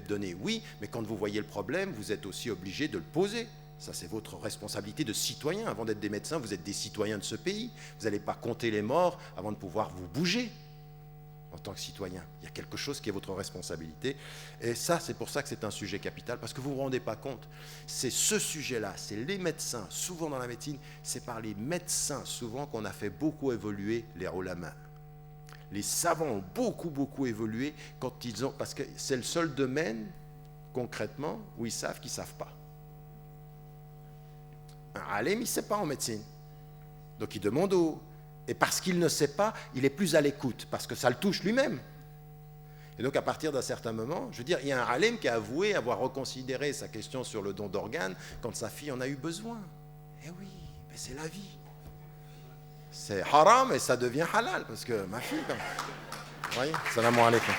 donné, oui, mais quand vous voyez le problème, vous êtes aussi obligé de le poser. Ça, c'est votre responsabilité de citoyen. Avant d'être des médecins, vous êtes des citoyens de ce pays. Vous n'allez pas compter les morts avant de pouvoir vous bouger en tant que citoyen. Il y a quelque chose qui est votre responsabilité. Et ça, c'est pour ça que c'est un sujet capital, parce que vous ne vous rendez pas compte. C'est ce sujet-là, c'est les médecins. Souvent dans la médecine, c'est par les médecins, souvent, qu'on a fait beaucoup évoluer les ulama. Les savants ont beaucoup évolué quand ils ont... Parce que c'est le seul domaine, concrètement, où ils savent qu'ils ne savent pas. Un alim, il ne sait pas en médecine. Donc il demande au... Et parce qu'il ne sait pas, il est plus à l'écoute, parce que ça le touche lui-même. Et donc à partir d'un certain moment, je veux dire, il y a un alim qui a avoué avoir reconsidéré sa question sur le don d'organes quand sa fille en a eu besoin. Eh oui, mais c'est la vie. C'est haram et ça devient halal, parce que ma fille... Vous voyez, salam alaikum.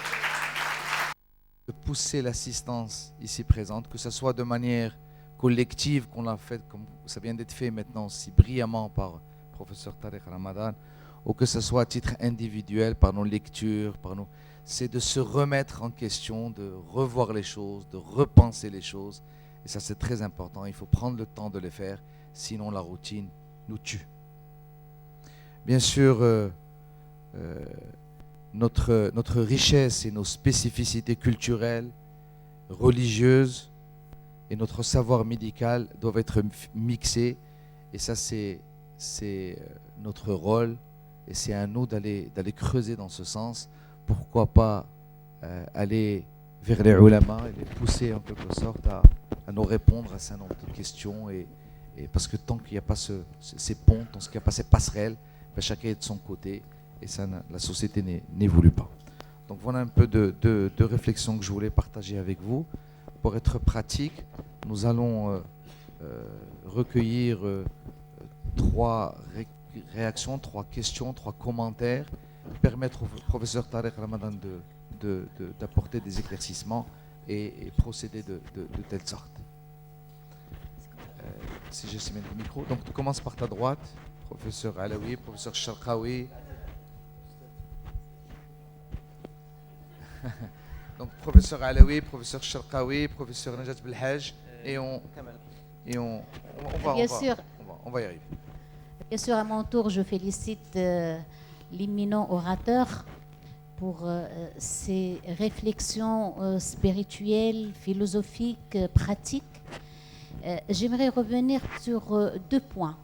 De pousser l'assistance ici présente, que ce soit de manière collective, qu'on l'a fait, comme ça vient d'être fait maintenant si brillamment par le professeur Tariq Ramadan, ou que ce soit à titre individuel, par nos lectures, c'est de se remettre en question, de revoir les choses, de repenser les choses. Et ça, c'est très important. Il faut prendre le temps de les faire, sinon la routine nous tue. Bien sûr, notre richesse et nos spécificités culturelles, religieuses et notre savoir médical doivent être mixés. Et ça, c'est notre rôle. Et c'est à nous d'aller creuser dans ce sens. Pourquoi pas aller vers les ulama et les pousser en quelque sorte à nous répondre à un certain nombre de questions. Et parce que tant qu'il n'y a pas ces ponts, tant qu'il n'y a pas ces passerelles, ben chacun est de son côté. Et ça, la société n'évolue pas. Donc voilà un peu de réflexion que je voulais partager avec vous. Pour être pratique, nous allons recueillir 3 réactions, 3 questions, 3 commentaires, permettre au professeur Tariq Ramadan d'apporter des éclaircissements et procéder de telle sorte. Si je sais mettre le micro. Donc tu commences par ta droite, professeur Alaoui, professeur Sharqawi. Donc professeur Alaoui, professeur Sharqawi, professeur Najat Belhaj, et on va y arriver. Bien sûr, à mon tour, je félicite l'éminent orateur pour ses réflexions spirituelles, philosophiques, pratiques. J'aimerais revenir sur 2 points.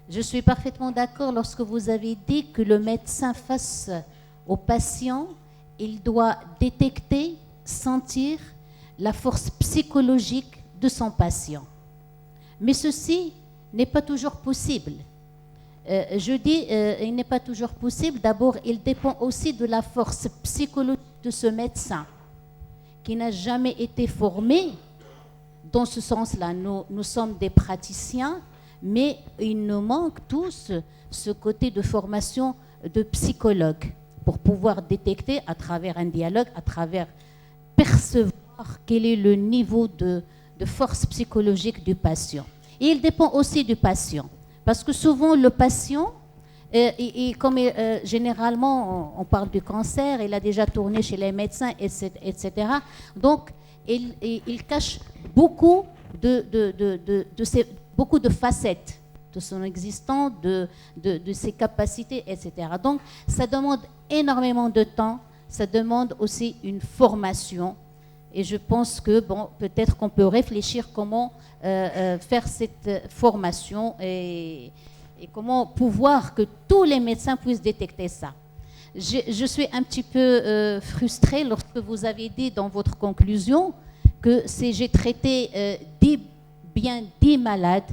Je suis parfaitement d'accord lorsque vous avez dit que le médecin face au patient, il doit détecter, sentir la force psychologique de son patient. Mais ceci n'est pas toujours possible. Je dis, il n'est pas toujours possible. D'abord, il dépend aussi de la force psychologique de ce médecin qui n'a jamais été formé. Dans ce sens-là, nous sommes des praticiens, mais il nous manque tous ce côté de formation de psychologue pour pouvoir détecter à travers un dialogue, à travers percevoir quel est le niveau de force psychologique du patient. Et il dépend aussi du patient, parce que souvent le patient, comme généralement on parle du cancer, il a déjà tourné chez les médecins, etc. Donc il cache beaucoup beaucoup de facettes de son existence, de ses capacités, etc. Donc ça demande énormément de temps, ça demande aussi une formation. Et je pense que, bon, peut-être qu'on peut réfléchir comment faire cette formation et comment pouvoir que tous les médecins puissent détecter ça. Je suis un petit peu frustrée lorsque vous avez dit dans votre conclusion que j'ai traité 10 malades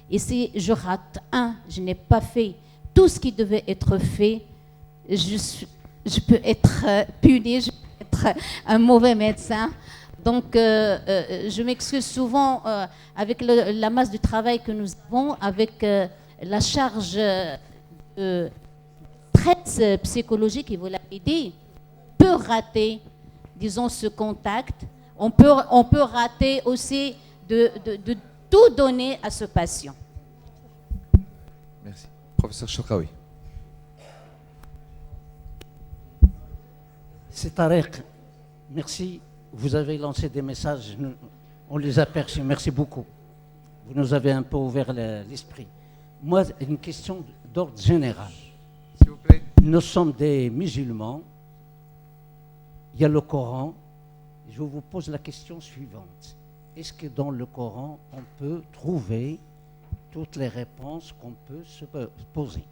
et si je rate un, je n'ai pas fait tout ce qui devait être fait, je peux être puni, je peux être un mauvais médecin. Donc, je m'excuse souvent avec la masse du travail que nous avons, avec la charge de stress psychologique, et vous l'avez dit, peut rater, disons, ce contact. On peut rater aussi de tout donner à ce patient. Merci. Professeur Sharqawi. C'est Tarek. Merci. Vous avez lancé des messages, on les a perçus. Merci beaucoup. Vous nous avez un peu ouvert l'esprit. Moi, une question d'ordre général. S'il vous plaît. Nous sommes des musulmans. Il y a le Coran. Je vous pose la question suivante. Est-ce que dans le Coran, on peut trouver toutes les réponses qu'on peut se poser?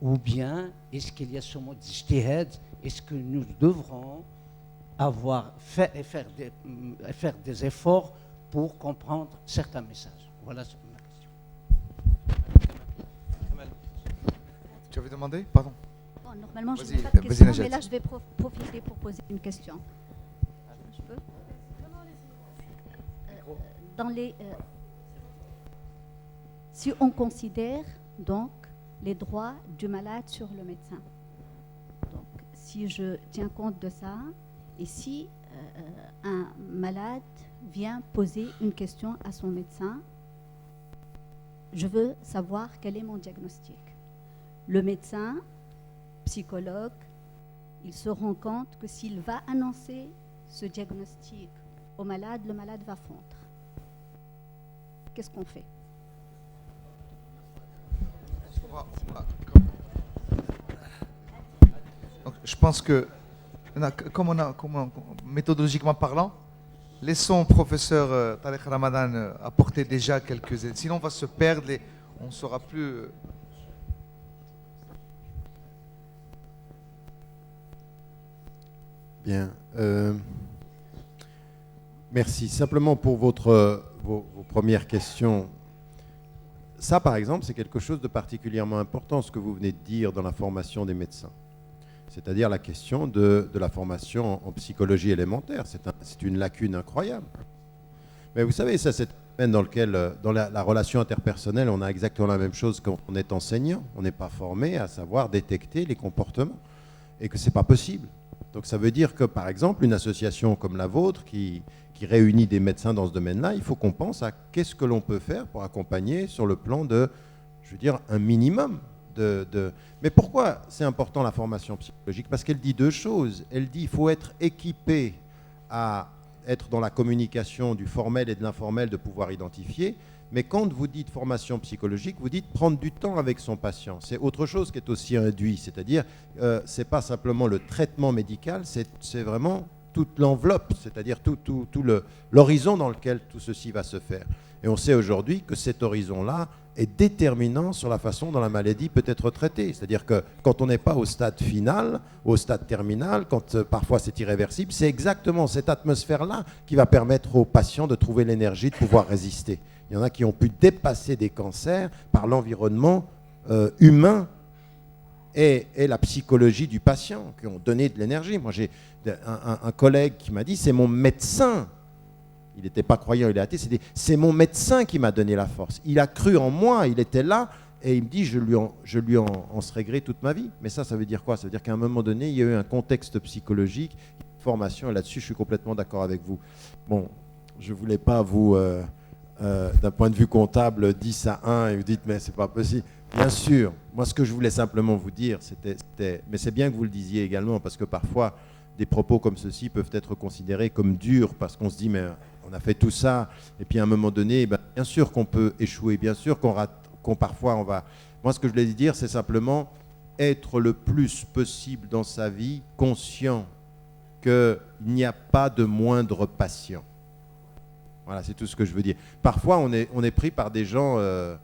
Ou bien, est-ce qu'il y a ce mot d'ijtihad? Est-ce que nous devrons faire des efforts pour comprendre certains messages? Voilà ma question. Tu avais demandé? Pardon. Bon, normalement, je Vas-y, n'ai pas de vas-y, question, Najat. mais là, je vais profiter pour poser une question. Je peux si on considère donc les droits du malade sur le médecin, donc si je tiens compte de ça, et si un malade vient poser une question à son médecin, je veux savoir quel est mon diagnostic. Le médecin, psychologue, il se rend compte que s'il va annoncer ce diagnostic au malade, le malade va fondre. Qu'est-ce qu'on fait? Donc, je pense que, méthodologiquement parlant, laissons professeur Tarek Ramadan apporter déjà quelques aides. Sinon, on va se perdre et on ne saura plus. Bien. Merci. Simplement pour vos premières questions. Ça, par exemple, c'est quelque chose de particulièrement important, ce que vous venez de dire dans la formation des médecins. C'est-à-dire la question de la formation en psychologie élémentaire. C'est une lacune incroyable. Mais vous savez, ça, c'est un domaine dans lequel, dans la relation interpersonnelle, on a exactement la même chose quand on est enseignant. On n'est pas formé à savoir détecter les comportements et que ce n'est pas possible. Donc ça veut dire que, par exemple, une association comme la vôtre qui réunit des médecins dans ce domaine-là, il faut qu'on pense à qu'est-ce que l'on peut faire pour accompagner sur le plan de, je veux dire, un minimum de... Mais pourquoi c'est important la formation psychologique? Parce qu'elle dit deux choses. Elle dit qu'il faut être équipé à être dans la communication du formel et de l'informel, de pouvoir identifier. Mais quand vous dites formation psychologique, vous dites prendre du temps avec son patient. C'est autre chose qui est aussi induit. C'est-à-dire, ce n'est pas simplement le traitement médical, c'est vraiment toute l'enveloppe, c'est-à-dire tout l'horizon dans lequel tout ceci va se faire. Et on sait aujourd'hui que cet horizon-là est déterminant sur la façon dont la maladie peut être traitée. C'est-à-dire que quand on n'est pas au stade final, au stade terminal, quand parfois c'est irréversible, c'est exactement cette atmosphère-là qui va permettre aux patients de trouver l'énergie de pouvoir résister. Il y en a qui ont pu dépasser des cancers par l'environnement humain et la psychologie du patient, qui ont donné de l'énergie. Moi, j'ai un collègue qui m'a dit, c'est mon médecin. Il n'était pas croyant, il est athée. C'est mon médecin qui m'a donné la force. Il a cru en moi, il était là, et il me dit, je lui en serai gré toute ma vie. Mais ça veut dire quoi? Ça veut dire qu'à un moment donné, il y a eu un contexte psychologique, une formation, et là-dessus, je suis complètement d'accord avec vous. Bon, je ne voulais pas vous... d'un point de vue comptable, 10 à 1, et vous dites, mais c'est pas possible. Bien sûr, moi ce que je voulais simplement vous dire, mais c'est bien que vous le disiez également, parce que parfois, des propos comme ceux-ci peuvent être considérés comme durs, parce qu'on se dit, mais on a fait tout ça, et puis à un moment donné, bien sûr qu'on peut échouer, bien sûr parfois on va... Moi ce que je voulais dire, c'est simplement être le plus possible dans sa vie conscient qu'il n'y a pas de moindre patient. Voilà, c'est tout ce que je veux dire. Parfois, on est pris par des gens de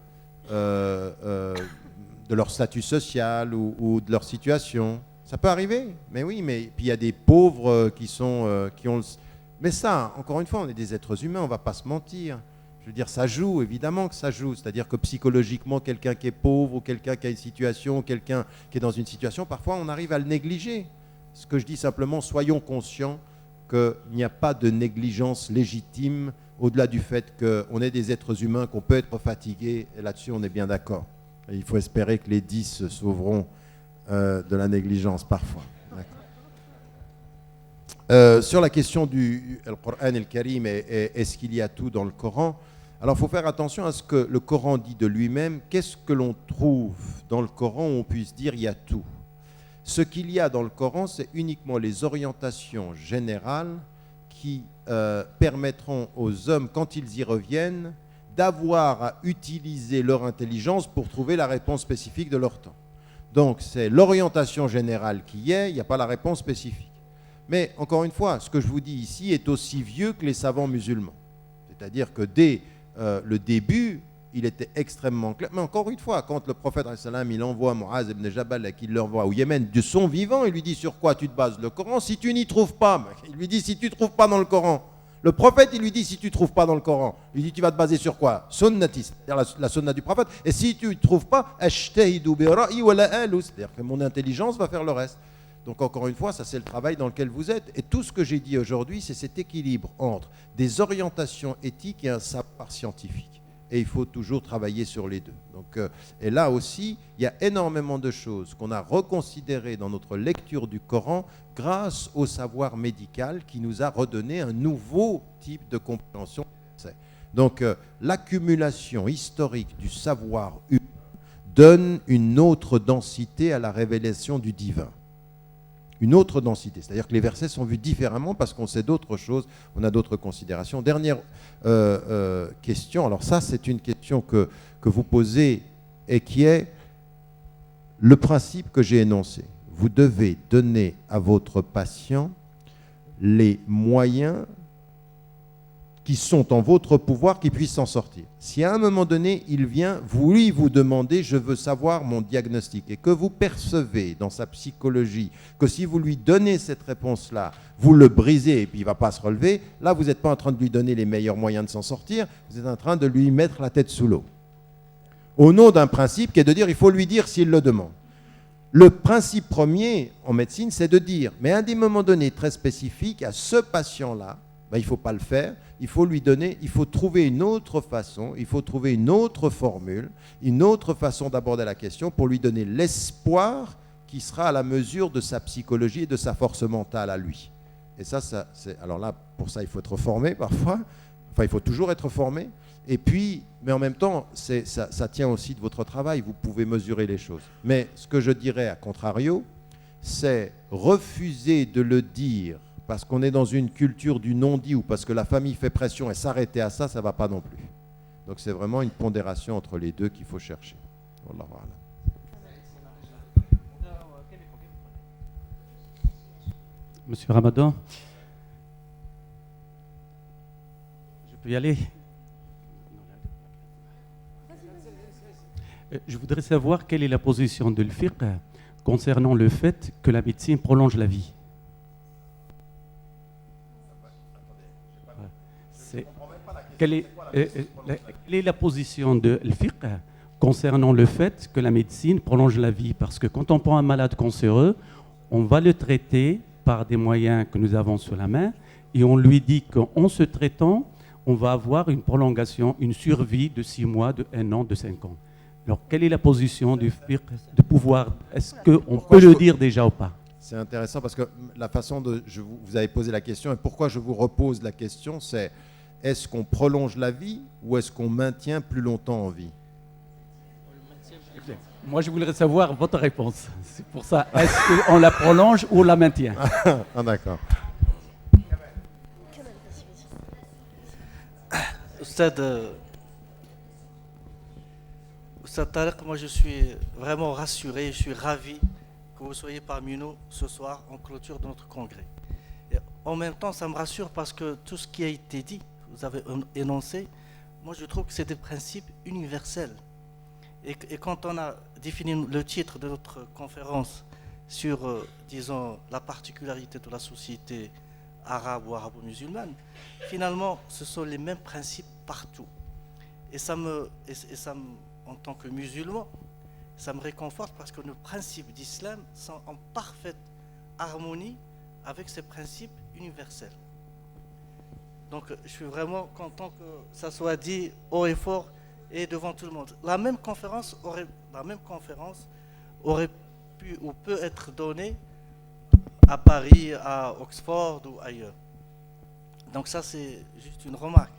leur statut social ou de leur situation. Ça peut arriver, mais oui, mais puis il y a des pauvres qui ont... Mais ça, encore une fois, on est des êtres humains, on ne va pas se mentir. Je veux dire, ça joue, évidemment que ça joue. C'est-à-dire que psychologiquement, quelqu'un qui est pauvre ou quelqu'un qui a une situation, quelqu'un qui est dans une situation, parfois on arrive à le négliger. Ce que je dis simplement, soyons conscients qu'il n'y a pas de négligence légitime au-delà du fait qu'on est des êtres humains, qu'on peut être fatigué, et là-dessus on est bien d'accord. Et il faut espérer que les 10 se sauveront de la négligence parfois. Sur la question du Coran et le Karim, est-ce qu'il y a tout dans le Coran? Alors il faut faire attention à ce que le Coran dit de lui-même. Qu'est-ce que l'on trouve dans le Coran où on puisse dire il y a tout? Ce qu'il y a dans le Coran, c'est uniquement les orientations générales qui permettront aux hommes, quand ils y reviennent, d'avoir à utiliser leur intelligence pour trouver la réponse spécifique de leur temps. Donc c'est l'orientation générale qui y est, il n'y a pas la réponse spécifique. Mais encore une fois, ce que je vous dis ici est aussi vieux que les savants musulmans. C'est-à-dire que dès le début, il était extrêmement clair. Mais encore une fois, quand le prophète il envoie Muaz ibn Jabal, qu'il l'envoie au Yémen de son vivant, il lui dit sur quoi tu te bases le Coran. Si tu n'y trouves pas, il lui dit si tu ne trouves pas dans le Coran. Le prophète, il lui dit si tu ne trouves pas dans le Coran, il lui dit tu vas te baser sur quoi? Sunnati, c'est-à-dire la sunna du prophète. Et si tu ne trouves pas, c'est-à-dire que mon intelligence va faire le reste. Donc encore une fois, ça c'est le travail dans lequel vous êtes. Et tout ce que j'ai dit aujourd'hui, c'est cet équilibre entre des orientations éthiques et un savoir scientifique. Et il faut toujours travailler sur les deux. Donc, et là aussi, il y a énormément de choses qu'on a reconsidérées dans notre lecture du Coran grâce au savoir médical qui nous a redonné un nouveau type de compréhension. Donc l'accumulation historique du savoir humain donne une autre densité à la révélation du divin. Une autre densité, c'est-à-dire que les versets sont vus différemment parce qu'on sait d'autres choses, on a d'autres considérations. Dernière question, alors ça c'est une question que vous posez et qui est le principe que j'ai énoncé. Vous devez donner à votre patient les moyens qui sont en votre pouvoir, qui puissent s'en sortir. Si à un moment donné, il vient, vous demandez, je veux savoir mon diagnostic, et que vous percevez dans sa psychologie que si vous lui donnez cette réponse-là, vous le brisez et puis il ne va pas se relever, là, vous n'êtes pas en train de lui donner les meilleurs moyens de s'en sortir, vous êtes en train de lui mettre la tête sous l'eau. Au nom d'un principe qui est de dire, il faut lui dire s'il le demande. Le principe premier en médecine, c'est de dire, mais à des moments donnés très spécifiques, à ce patient-là, il ne faut pas le faire, il faut lui donner, il faut trouver une autre façon, il faut trouver une autre formule, une autre façon d'aborder la question pour lui donner l'espoir qui sera à la mesure de sa psychologie et de sa force mentale à lui. Et ça c'est, alors là, pour ça, il faut être formé parfois, enfin, il faut toujours être formé, et puis, mais en même temps, ça tient aussi de votre travail, vous pouvez mesurer les choses. Mais ce que je dirais, à contrario, c'est refuser de le dire parce qu'on est dans une culture du non-dit ou parce que la famille fait pression et s'arrêter à ça, ça ne va pas non plus. Donc c'est vraiment une pondération entre les deux qu'il faut chercher. Wallahu a'lam. Monsieur Ramadan, je peux y aller? Je voudrais savoir quelle est la position de l'fiqh concernant le fait que la médecine prolonge la vie. Quelle est la position de l'fiqh concernant le fait que la médecine prolonge la vie? Parce que quand on prend un malade cancéreux, on va le traiter par des moyens que nous avons sous la main et on lui dit qu'en se traitant, on va avoir une prolongation, une survie de 6 mois, de 1 an, de 5 ans. Alors, quelle est la position du fiqh de pouvoir? Est-ce qu'on peut le dire déjà ou pas? C'est intéressant parce que la façon dont vous avez posé la question et pourquoi je vous repose la question, c'est est-ce qu'on prolonge la vie ou est-ce qu'on maintient plus longtemps en vie? Moi, je voudrais savoir votre réponse. C'est pour ça. Est-ce qu'on la prolonge ou on la maintient? Ah, d'accord. Oustad Tariq, moi je suis vraiment rassuré, je suis ravi que vous soyez parmi nous ce soir en clôture de notre congrès. Et en même temps, ça me rassure parce que tout ce qui a été dit, vous avez énoncé, moi je trouve que c'est des principes universels. Et quand on a défini le titre de notre conférence sur, disons, la particularité de la société arabe ou arabo-musulmane, finalement, ce sont les mêmes principes partout. Et en tant que musulman, ça me réconforte parce que nos principes d'islam sont en parfaite harmonie avec ces principes universels. Donc je suis vraiment content que ça soit dit haut et fort et devant tout le monde. La même conférence aurait pu ou peut être donnée à Paris, à Oxford ou ailleurs. Donc ça c'est juste une remarque.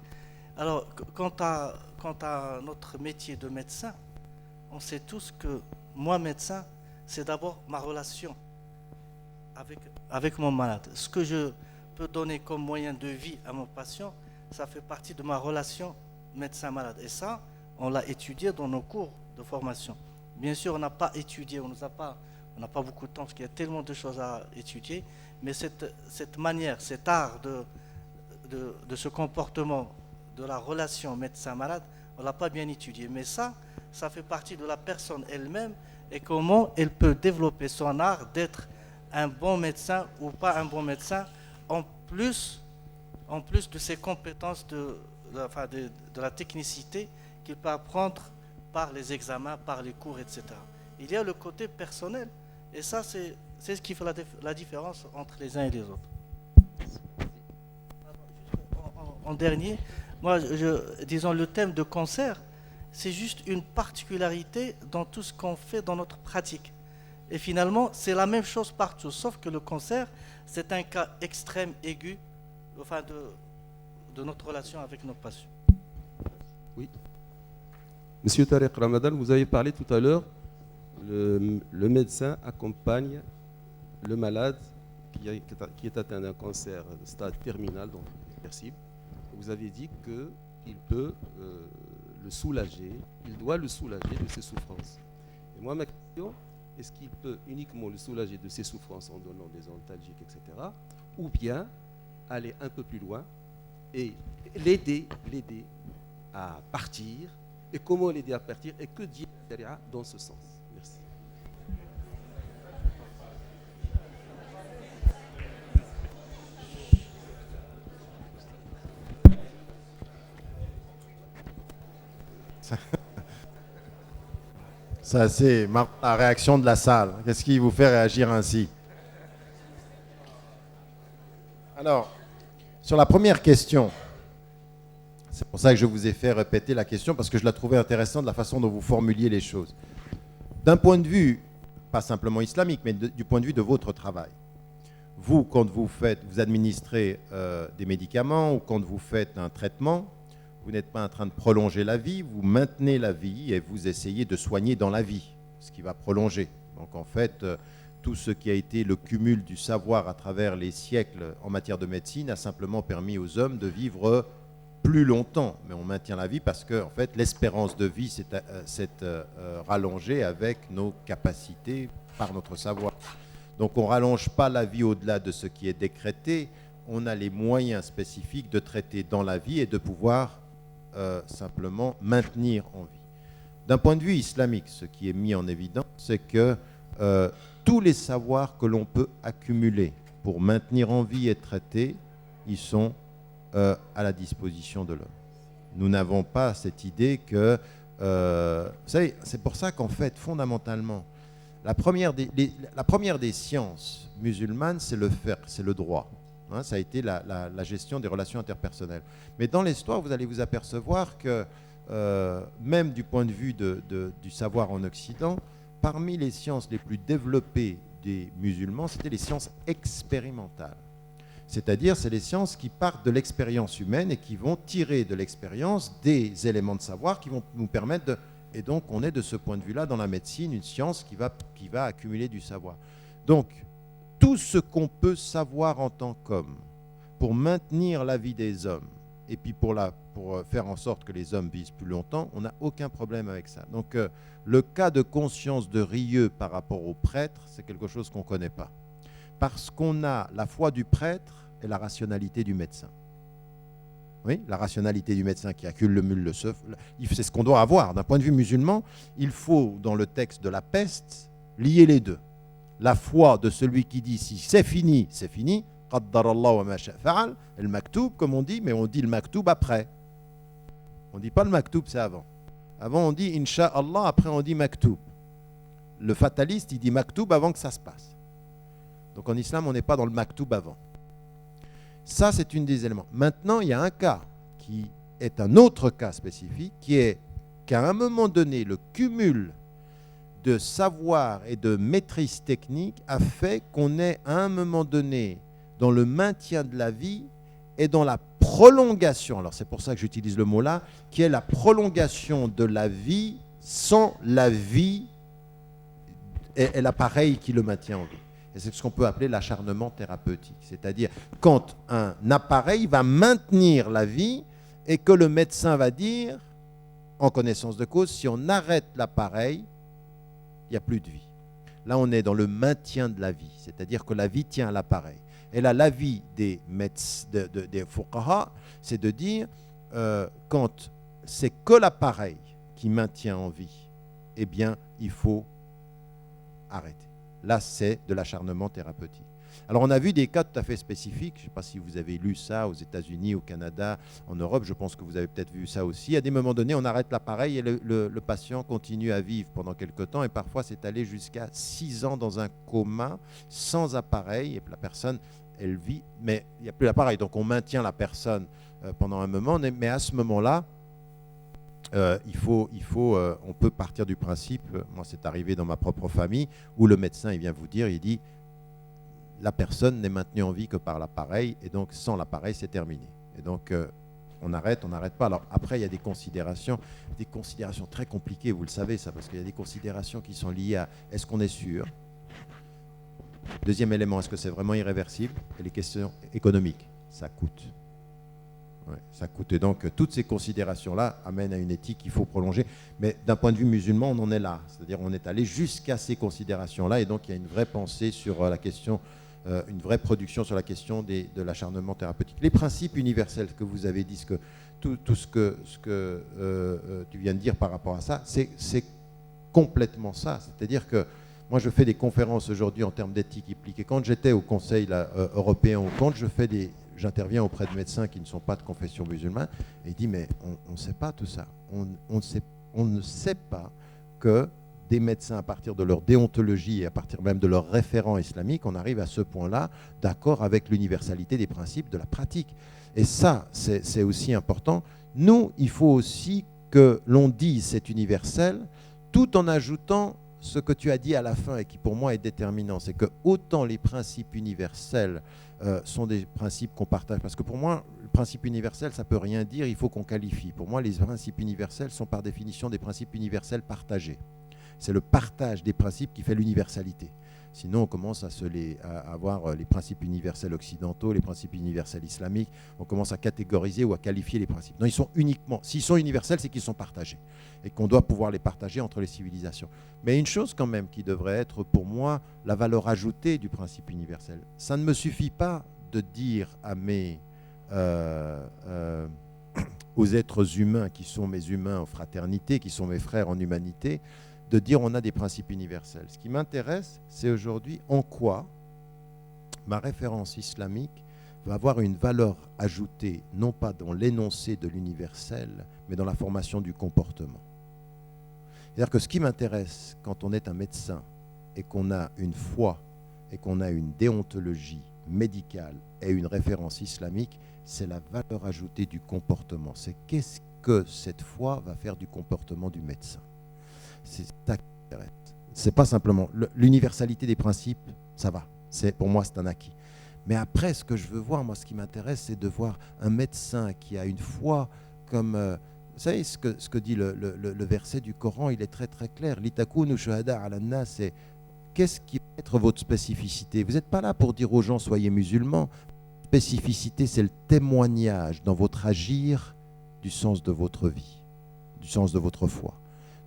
Alors quant à notre métier de médecin, on sait tous que moi médecin, c'est d'abord ma relation avec mon malade. Ce que je peux donner comme moyen de vie à mon patient, ça fait partie de ma relation médecin-malade. Et ça, on l'a étudié dans nos cours de formation. Bien sûr, on n'a pas étudié, on n'a pas beaucoup de temps parce qu'il y a tellement de choses à étudier, mais cette manière, cet art de ce comportement, de la relation médecin-malade, on ne l'a pas bien étudié. Mais ça fait partie de la personne elle-même et comment elle peut développer son art d'être un bon médecin ou pas un bon médecin, en plus de ses compétences de la technicité qu'il peut apprendre par les examens, par les cours, etc. Il y a le côté personnel, et ça, c'est ce qui fait la différence entre les uns et les autres. En dernier, moi, disons, le thème de concert, c'est juste une particularité dans tout ce qu'on fait dans notre pratique. Et finalement, c'est la même chose partout, sauf que le concert, c'est un cas extrême, aigu, de notre relation avec nos patients. Oui. Monsieur Tariq Ramadan, vous avez parlé tout à l'heure, le médecin accompagne le malade qui est atteint d'un cancer de stade terminal, donc irréversible. Vous avez dit qu'il peut le soulager, il doit le soulager de ses souffrances. Et moi, ma question, est-ce qu'il peut uniquement le soulager de ses souffrances en donnant des antalgiques, etc., ou bien aller un peu plus loin et l'aider à partir? Et comment l'aider à partir? Et que dit la Sharia dans ce sens? Merci. Ça, c'est la réaction de la salle. Qu'est-ce qui vous fait réagir ainsi? Alors, sur la première question, c'est pour ça que je vous ai fait répéter la question, parce que je la trouvais intéressante de la façon dont vous formuliez les choses. D'un point de vue, pas simplement islamique, mais du point de vue de votre travail. Vous, quand vous administrez des médicaments ou quand vous faites un traitement, vous n'êtes pas en train de prolonger la vie, vous maintenez la vie et vous essayez de soigner dans la vie, ce qui va prolonger. Donc en fait, tout ce qui a été le cumul du savoir à travers les siècles en matière de médecine a simplement permis aux hommes de vivre plus longtemps. Mais on maintient la vie parce que en fait, l'espérance de vie s'est rallongée avec nos capacités par notre savoir. Donc on ne rallonge pas la vie au-delà de ce qui est décrété. On a les moyens spécifiques de traiter dans la vie et de pouvoir simplement maintenir en vie. D'un point de vue islamique, ce qui est mis en évidence, c'est que tous les savoirs que l'on peut accumuler pour maintenir en vie et traiter, ils sont à la disposition de l'homme. Nous n'avons pas cette idée que... vous savez, c'est pour ça qu'en fait, fondamentalement, la première des sciences musulmanes, c'est le droit. Hein, ça a été la gestion des relations interpersonnelles. Mais dans l'histoire, vous allez vous apercevoir que, même du point de vue du savoir en Occident, parmi les sciences les plus développées des musulmans, c'était les sciences expérimentales. C'est-à-dire, c'est les sciences qui partent de l'expérience humaine et qui vont tirer de l'expérience des éléments de savoir qui vont nous permettre de... Et donc, on est de ce point de vue-là dans la médecine, une science qui va accumuler du savoir. Donc, tout ce qu'on peut savoir en tant qu'homme pour maintenir la vie des hommes et puis pour faire en sorte que les hommes vivent plus longtemps, on n'a aucun problème avec ça. Donc, le cas de conscience de Rieux par rapport au prêtre, c'est quelque chose qu'on ne connaît pas. Parce qu'on a la foi du prêtre et la rationalité du médecin. Oui, la rationalité du médecin qui accule le mule, le seuf, c'est ce qu'on doit avoir. D'un point de vue musulman, il faut, dans le texte de la peste, lier les deux. La foi de celui qui dit si c'est fini, c'est fini. Qaddarallahu wa ma sha'a fa'al. Le maktoub, comme on dit, mais on dit le maktoub après. On ne dit pas le maktoub, c'est avant. Avant, on dit Inch'Allah, après, on dit maktoub. Le fataliste, il dit maktoub avant que ça se passe. Donc en islam, on n'est pas dans le maktoub avant. Ça, c'est une des éléments. Maintenant, il y a un cas qui est un autre cas spécifique, qui est qu'à un moment donné, le cumul de savoir et de maîtrise technique a fait qu'on est à un moment donné dans le maintien de la vie et dans la prolongation, alors c'est pour ça que j'utilise le mot là, qui est la prolongation de la vie sans la vie et l'appareil qui le maintient en vie. Et c'est ce qu'on peut appeler l'acharnement thérapeutique. C'est-à-dire quand un appareil va maintenir la vie et que le médecin va dire, en connaissance de cause, si on arrête l'appareil, il n'y a plus de vie. Là, on est dans le maintien de la vie, c'est-à-dire que la vie tient à l'appareil. Et là, l'avis des des fuqaha, c'est de dire, quand c'est que l'appareil qui maintient en vie, eh bien, il faut arrêter. Là, c'est de l'acharnement thérapeutique. Alors, on a vu des cas tout à fait spécifiques. Je ne sais pas si vous avez lu ça aux États-Unis, au Canada, en Europe. Je pense que vous avez peut-être vu ça aussi. À des moments donnés, on arrête l'appareil et le patient continue à vivre pendant quelques temps. Et parfois, c'est allé jusqu'à 6 ans dans un coma sans appareil. Et la personne, elle vit, mais il n'y a plus l'appareil. Donc, on maintient la personne pendant un moment. Mais à ce moment-là, on peut partir du principe, moi c'est arrivé dans ma propre famille, où le médecin il vient vous dire, il dit, la personne n'est maintenue en vie que par l'appareil, et donc sans l'appareil c'est terminé. Et donc on arrête pas. Alors après il y a des considérations très compliquées, vous le savez ça, parce qu'il y a des considérations qui sont liées à est-ce qu'on est sûr. Deuxième élément, est-ce que c'est vraiment irréversible? Et les questions économiques, ça coûte. Ouais, ça coûte. Et donc, toutes ces considérations-là amènent à une éthique qu'il faut prolonger. Mais d'un point de vue musulman, on en est là. C'est-à-dire on est allé jusqu'à ces considérations-là. Et donc, il y a une vraie pensée sur la question, une vraie production sur la question de l'acharnement thérapeutique. Les principes universels que vous avez dit, tout ce que tu viens de dire par rapport à ça, c'est complètement ça. C'est-à-dire que moi, je fais des conférences aujourd'hui en termes d'éthique appliquée. Quand j'étais au Conseil européen, quand j'interviens auprès de médecins qui ne sont pas de confession musulmane, et il dit, mais on ne sait pas tout ça. On ne sait pas que des médecins, à partir de leur déontologie et à partir même de leurs référents islamiques, on arrive à ce point-là d'accord avec l'universalité des principes de la pratique. Et ça, c'est aussi important. Nous, il faut aussi que l'on dise c'est universel, tout en ajoutant ce que tu as dit à la fin et qui pour moi est déterminant, c'est que autant les principes universels sont des principes qu'on partage, parce que pour moi, le principe universel, ça ne peut rien dire, il faut qu'on qualifie. Pour moi, les principes universels sont par définition des principes universels partagés. C'est le partage des principes qui fait l'universalité. Sinon, on commence à avoir les principes universels occidentaux, les principes universels islamiques, on commence à catégoriser ou à qualifier les principes. Non, ils sont uniquement, s'ils sont universels, c'est qu'ils sont partagés et qu'on doit pouvoir les partager entre les civilisations. Mais une chose quand même qui devrait être pour moi la valeur ajoutée du principe universel, ça ne me suffit pas de dire à aux êtres humains qui sont mes humains en fraternité, qui sont mes frères en humanité, de dire on a des principes universels. Ce qui m'intéresse, c'est aujourd'hui en quoi ma référence islamique va avoir une valeur ajoutée, non pas dans l'énoncé de l'universel, mais dans la formation du comportement. C'est-à-dire que ce qui m'intéresse quand on est un médecin et qu'on a une foi et qu'on a une déontologie médicale et une référence islamique, c'est la valeur ajoutée du comportement. C'est qu'est-ce que cette foi va faire du comportement du médecin. C'est ça qui m'intéresse. C'est pas simplement l'universalité des principes, ça va. Pour moi, c'est un acquis. Mais après, ce que je veux voir, moi, ce qui m'intéresse, c'est de voir un médecin qui a une foi comme... vous savez, ce que dit le verset du Coran, il est très très clair. Litakunu shuhada ala nas, c'est qu'est-ce qui va être votre spécificité? Vous n'êtes pas là pour dire aux gens soyez musulmans. Spécificité, c'est le témoignage dans votre agir du sens de votre vie, du sens de votre foi.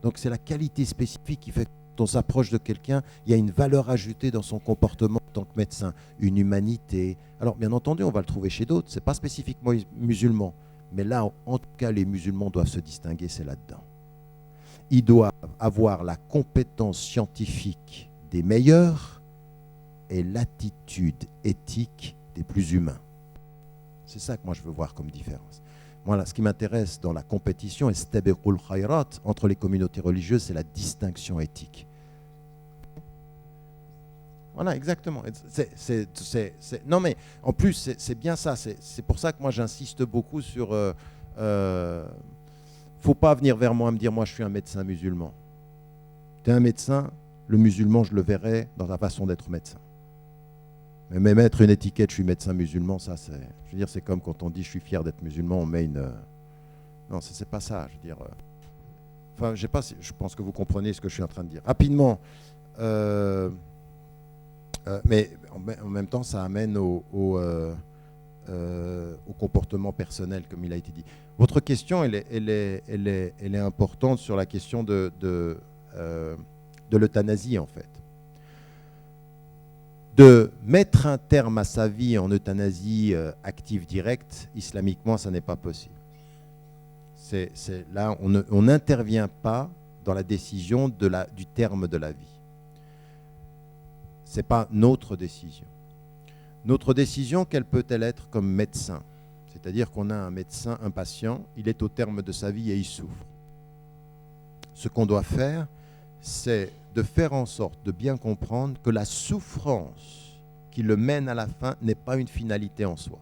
Donc c'est la qualité spécifique qui fait que quand on s'approche de quelqu'un, il y a une valeur ajoutée dans son comportement en tant que médecin, une humanité. Alors bien entendu, on va le trouver chez d'autres, ce n'est pas spécifiquement musulman, mais là, en tout cas, les musulmans doivent se distinguer, c'est là-dedans. Ils doivent avoir la compétence scientifique des meilleurs et l'attitude éthique des plus humains. C'est ça que moi je veux voir comme différence. Moi, là, ce qui m'intéresse dans la compétition, istabiqul khayrat, entre les communautés religieuses, c'est la distinction éthique. Voilà, exactement. Non, mais en plus, c'est bien ça. C'est pour ça que moi, j'insiste beaucoup sur... faut pas venir vers moi et me dire, moi, je suis un médecin musulman. Tu es un médecin, le musulman, je le verrai dans ta façon d'être médecin. Mais mettre une étiquette, je suis médecin musulman, ça c'est... Je veux dire, c'est comme quand on dit je suis fier d'être musulman, on met une... Non, c'est pas ça, je veux dire... Enfin, je pense que vous comprenez ce que je suis en train de dire. Rapidement, Mais en même temps, ça amène au comportement personnel, comme il a été dit. Votre question, elle est importante sur la question de l'euthanasie, en fait. De mettre un terme à sa vie en euthanasie active directe, islamiquement, ça n'est pas possible. Là, on n'intervient pas dans la décision du terme de la vie. Ce n'est pas notre décision. Notre décision, quelle peut-elle être comme médecin? C'est-à-dire qu'on a un médecin, un patient, il est au terme de sa vie et il souffre. Ce qu'on doit faire, c'est de faire en sorte de bien comprendre que la souffrance qui le mène à la fin n'est pas une finalité en soi.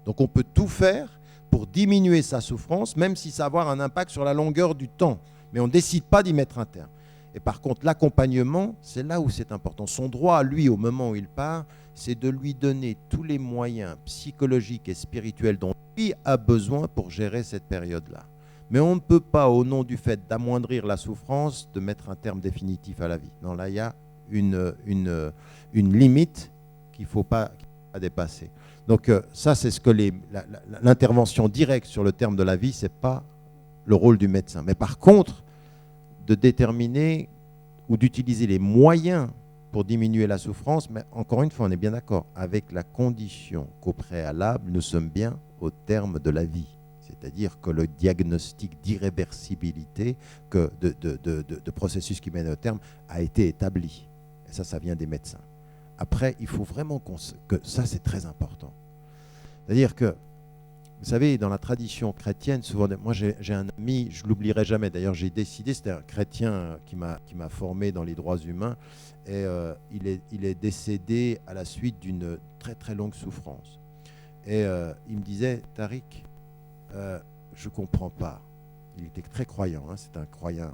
Donc on peut tout faire pour diminuer sa souffrance, même si ça va avoir un impact sur la longueur du temps. Mais on ne décide pas d'y mettre un terme. Et par contre, l'accompagnement, c'est là où c'est important. Son droit à lui, au moment où il part, c'est de lui donner tous les moyens psychologiques et spirituels dont lui a besoin pour gérer cette période-là. Mais on ne peut pas, au nom du fait d'amoindrir la souffrance, de mettre un terme définitif à la vie. Non, là, il y a une limite qu'il ne faut pas dépasser. Donc ça, c'est ce que l'intervention directe sur le terme de la vie, ce n'est pas le rôle du médecin. Mais par contre, de déterminer ou d'utiliser les moyens pour diminuer la souffrance, mais encore une fois, on est bien d'accord, avec la condition qu'au préalable, nous sommes bien au terme de la vie. C'est-à-dire que le diagnostic d'irréversibilité, de processus qui mène au terme, a été établi. Et ça vient des médecins. Après, il faut vraiment que ça, c'est très important. C'est-à-dire que, vous savez, dans la tradition chrétienne, souvent, moi j'ai un ami, je ne l'oublierai jamais, d'ailleurs j'ai décidé, c'était un chrétien qui m'a formé dans les droits humains, et il est décédé à la suite d'une très très longue souffrance. Et il me disait, Tariq, je ne comprends pas. Il était très croyant, hein, c'est un croyant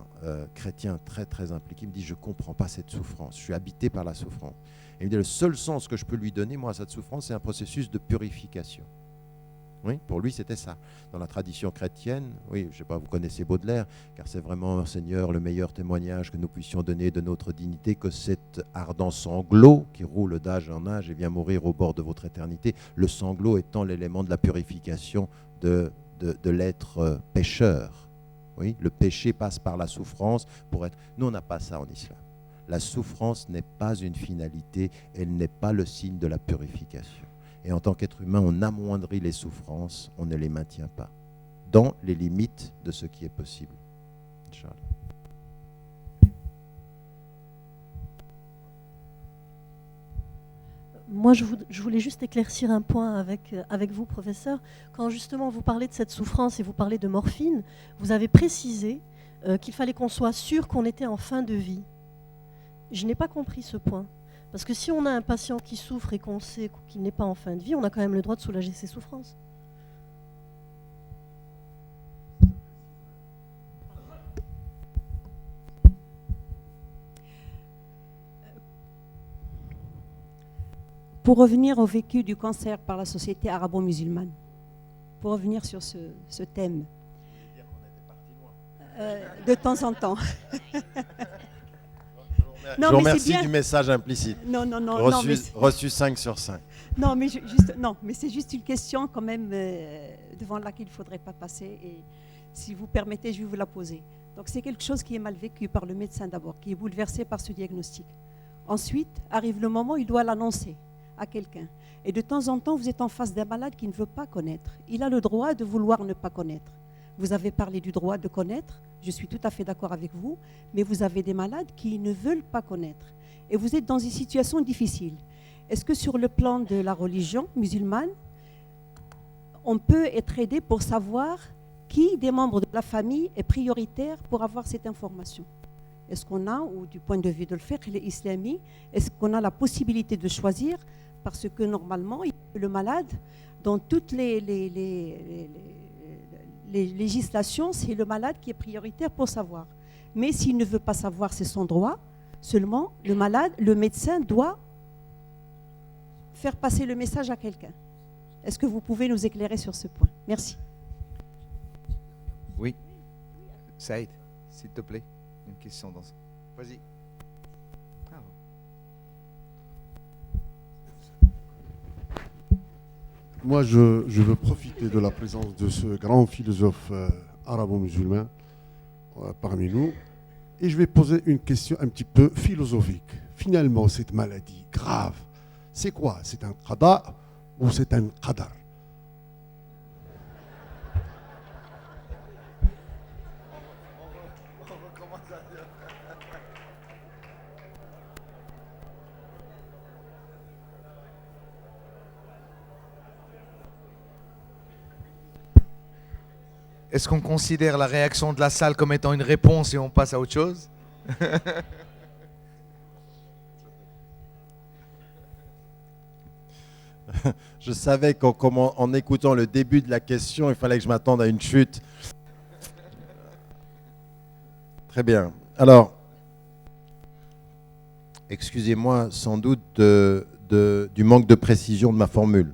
chrétien très très impliqué. Il me dit, je ne comprends pas cette souffrance, je suis habité par la souffrance. Et il me dit, le seul sens que je peux lui donner, moi, à cette souffrance, c'est un processus de purification. Oui, pour lui, c'était ça. Dans la tradition chrétienne, oui, je ne sais pas, vous connaissez Baudelaire, car c'est vraiment, Seigneur, le meilleur témoignage que nous puissions donner de notre dignité, que cet ardent sanglot qui roule d'âge en âge et vient mourir au bord de votre éternité, le sanglot étant l'élément de la purification de l'être pécheur. Oui, le péché passe par la souffrance pour être... Nous, on n'a pas ça en islam. La souffrance n'est pas une finalité, elle n'est pas le signe de la purification. Et en tant qu'être humain, on amoindrit les souffrances, on ne les maintient pas, dans les limites de ce qui est possible. Inch'Allah. Moi, je voulais juste éclaircir un point avec vous, professeur. Quand justement vous parlez de cette souffrance et vous parlez de morphine, vous avez précisé qu'il fallait qu'on soit sûr qu'on était en fin de vie. Je n'ai pas compris ce point. Parce que si on a un patient qui souffre et qu'on sait qu'il n'est pas en fin de vie, on a quand même le droit de soulager ses souffrances. Pour revenir au vécu du cancer par la société arabo-musulmane, pour revenir sur ce thème, de temps en temps. Je vous remercie du message implicite. Non, reçu 5 sur 5. Non, mais c'est juste une question quand même devant laquelle il ne faudrait pas passer. Et si vous permettez, je vais vous la poser. Donc c'est quelque chose qui est mal vécu par le médecin d'abord, qui est bouleversé par ce diagnostic. Ensuite, arrive le moment où il doit l'annoncer à quelqu'un. Et de temps en temps, vous êtes en face d'un malade qui ne veut pas connaître. Il a le droit de vouloir ne pas connaître. Vous avez parlé du droit de connaître, je suis tout à fait d'accord avec vous, mais vous avez des malades qui ne veulent pas connaître. Et vous êtes dans une situation difficile. Est-ce que sur le plan de la religion musulmane, on peut être aidé pour savoir qui des membres de la famille est prioritaire pour avoir cette information? Est-ce qu'on a, ou du point de vue de le fiqh islamique, est-ce qu'on a la possibilité de choisir? Parce que normalement, le malade, dans toutes les législations, c'est le malade qui est prioritaire pour savoir. Mais s'il ne veut pas savoir, c'est son droit. Seulement, le médecin doit faire passer le message à quelqu'un. Est-ce que vous pouvez nous éclairer sur ce point? Merci. Oui. Saïd, s'il te plaît, une question dans ça. Vas-y. Moi, je veux profiter de la présence de ce grand philosophe arabo-musulman parmi nous, et je vais poser une question un petit peu philosophique. Finalement, cette maladie grave, c'est quoi? C'est un qada ou c'est un qadar? Est-ce qu'on considère la réaction de la salle comme étant une réponse et on passe à autre chose? Je savais qu'en écoutant le début de la question, il fallait que je m'attende à une chute. Très bien. Alors, excusez-moi sans doute du manque de précision de ma formule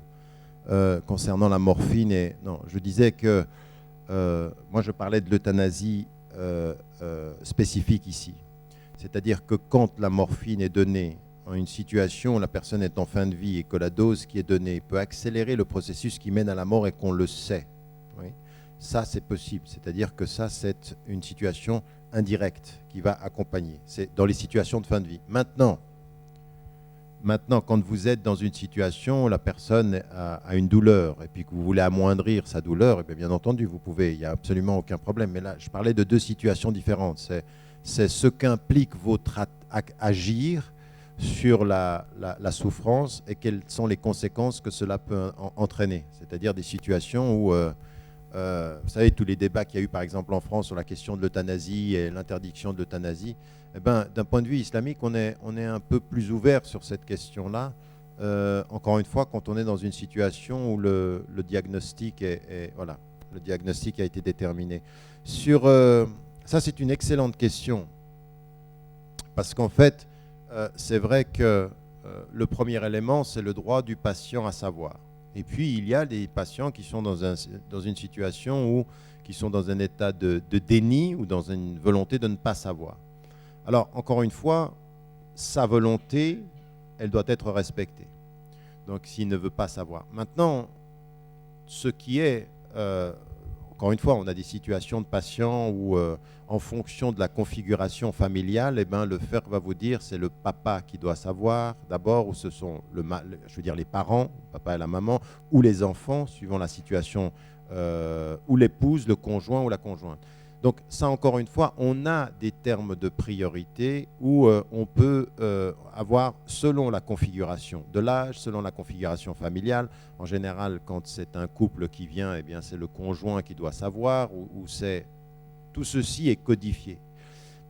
concernant la morphine. Non, je disais que moi je parlais de l'euthanasie spécifique ici. C'est-à-dire que quand la morphine est donnée en une situation où la personne est en fin de vie et que la dose qui est donnée peut accélérer le processus qui mène à la mort et qu'on le sait, oui, ça c'est possible. C'est-à-dire que ça c'est une situation indirecte qui va accompagner. C'est dans les situations de fin de vie. Maintenant, quand vous êtes dans une situation où la personne a une douleur et puis que vous voulez amoindrir sa douleur, et bien entendu, vous pouvez, il n'y a absolument aucun problème. Mais là, je parlais de deux situations différentes. C'est ce qu'implique votre agir sur la souffrance et quelles sont les conséquences que cela peut entraîner. C'est-à-dire des situations où, vous savez, tous les débats qu'il y a eu par exemple en France sur la question de l'euthanasie et l'interdiction de l'euthanasie, eh ben, d'un point de vue islamique, on est un peu plus ouvert sur cette question-là. Encore une fois, quand on est dans une situation où le diagnostic voilà, le diagnostic a été déterminé. Ça, c'est une excellente question. Parce qu'en fait, c'est vrai que le premier élément, c'est le droit du patient à savoir. Et puis, il y a des patients qui sont dans une situation qui sont dans un état de déni ou dans une volonté de ne pas savoir. Alors, encore une fois, sa volonté, elle doit être respectée. Donc, s'il ne veut pas savoir. Maintenant, ce qui est, encore une fois, on a des situations de patients où, en fonction de la configuration familiale, eh ben, le frère va vous dire c'est le papa qui doit savoir d'abord, ou ce sont les parents, le papa et la maman, ou les enfants, suivant la situation, ou l'épouse, le conjoint ou la conjointe. Donc ça, encore une fois, on a des termes de priorité où on peut avoir, selon la configuration de l'âge, selon la configuration familiale. En général, quand c'est un couple qui vient, eh bien, c'est le conjoint qui doit savoir, ou c'est... Tout ceci est codifié.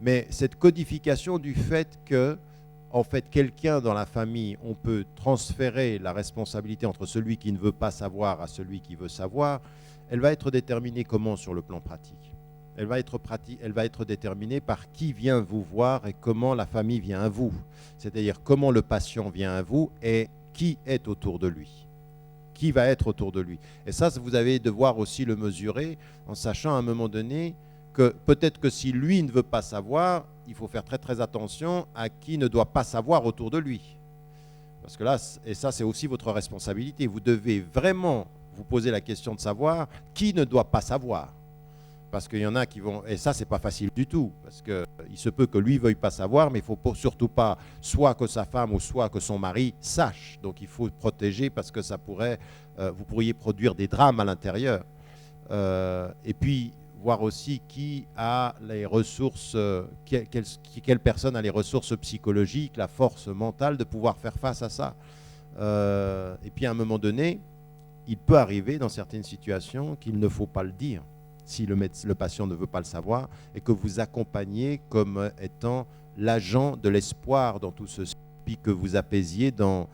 Mais cette codification du fait que, en fait, quelqu'un dans la famille, on peut transférer la responsabilité entre celui qui ne veut pas savoir à celui qui veut savoir, elle va être déterminée comment sur le plan pratique? Elle va être déterminée par qui vient vous voir et comment la famille vient à vous. C'est-à-dire comment le patient vient à vous et qui est autour de lui. Qui va être autour de lui. Et ça, vous allez devoir aussi le mesurer en sachant à un moment donné que peut-être que si lui ne veut pas savoir, il faut faire très très attention à qui ne doit pas savoir autour de lui. Parce que là, et ça c'est aussi votre responsabilité, vous devez vraiment vous poser la question de savoir qui ne doit pas savoir. Parce qu'il y en a qui vont... Et ça, c'est pas facile du tout. Parce qu'il se peut que lui ne veuille pas savoir, mais il ne faut surtout pas soit que sa femme ou soit que son mari sache. Donc il faut protéger parce que ça pourrait... vous pourriez produire des drames à l'intérieur. Et puis, voir aussi qui a les ressources... quelle personne a les ressources psychologiques, la force mentale de pouvoir faire face à ça. Et puis, à un moment donné, il peut arriver dans certaines situations qu'il ne faut pas le dire. Si le patient ne veut pas le savoir, et que vous accompagnez comme étant l'agent de l'espoir dans tout ceci, puis que vous apaisiez en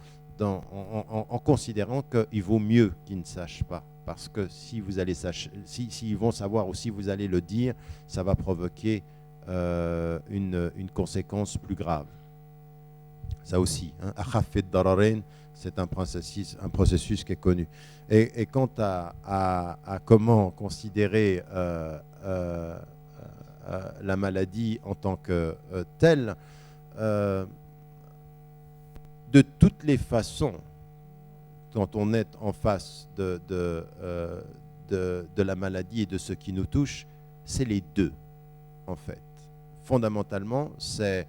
considérant qu'il vaut mieux qu'ils ne sachent pas. Parce que si vous allez s'ils vont savoir ou si vous allez le dire, ça va provoquer une conséquence plus grave. Ça aussi, Akhafet Dararain, c'est un processus qui est connu. Et quant à comment considérer la maladie en tant que telle, de toutes les façons, quand on est en face de la maladie et de ce qui nous touche, c'est les deux, en fait. Fondamentalement, c'est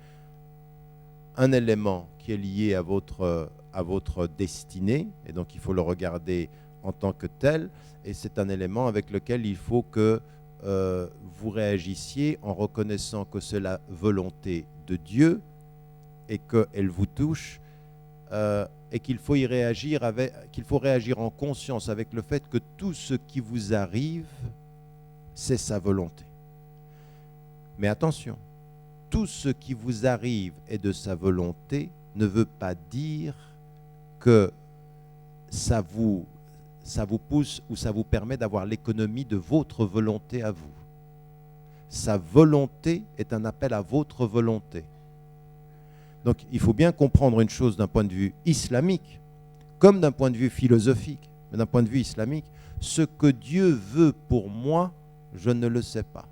un élément qui est lié à votre destinée, et donc il faut le regarder en tant que tel, et c'est un élément avec lequel il faut que vous réagissiez en reconnaissant que c'est la volonté de Dieu et qu'elle vous touche, et qu'il faut y réagir qu'il faut réagir en conscience avec le fait que tout ce qui vous arrive, c'est sa volonté. Mais attention, tout ce qui vous arrive est de sa volonté ne veut pas dire que ça vous pousse ou ça vous permet d'avoir l'économie de votre volonté à vous. Sa volonté est un appel à votre volonté. Donc il faut bien comprendre une chose d'un point de vue islamique, comme d'un point de vue philosophique, mais d'un point de vue islamique, ce que Dieu veut pour moi, je ne le sais pas.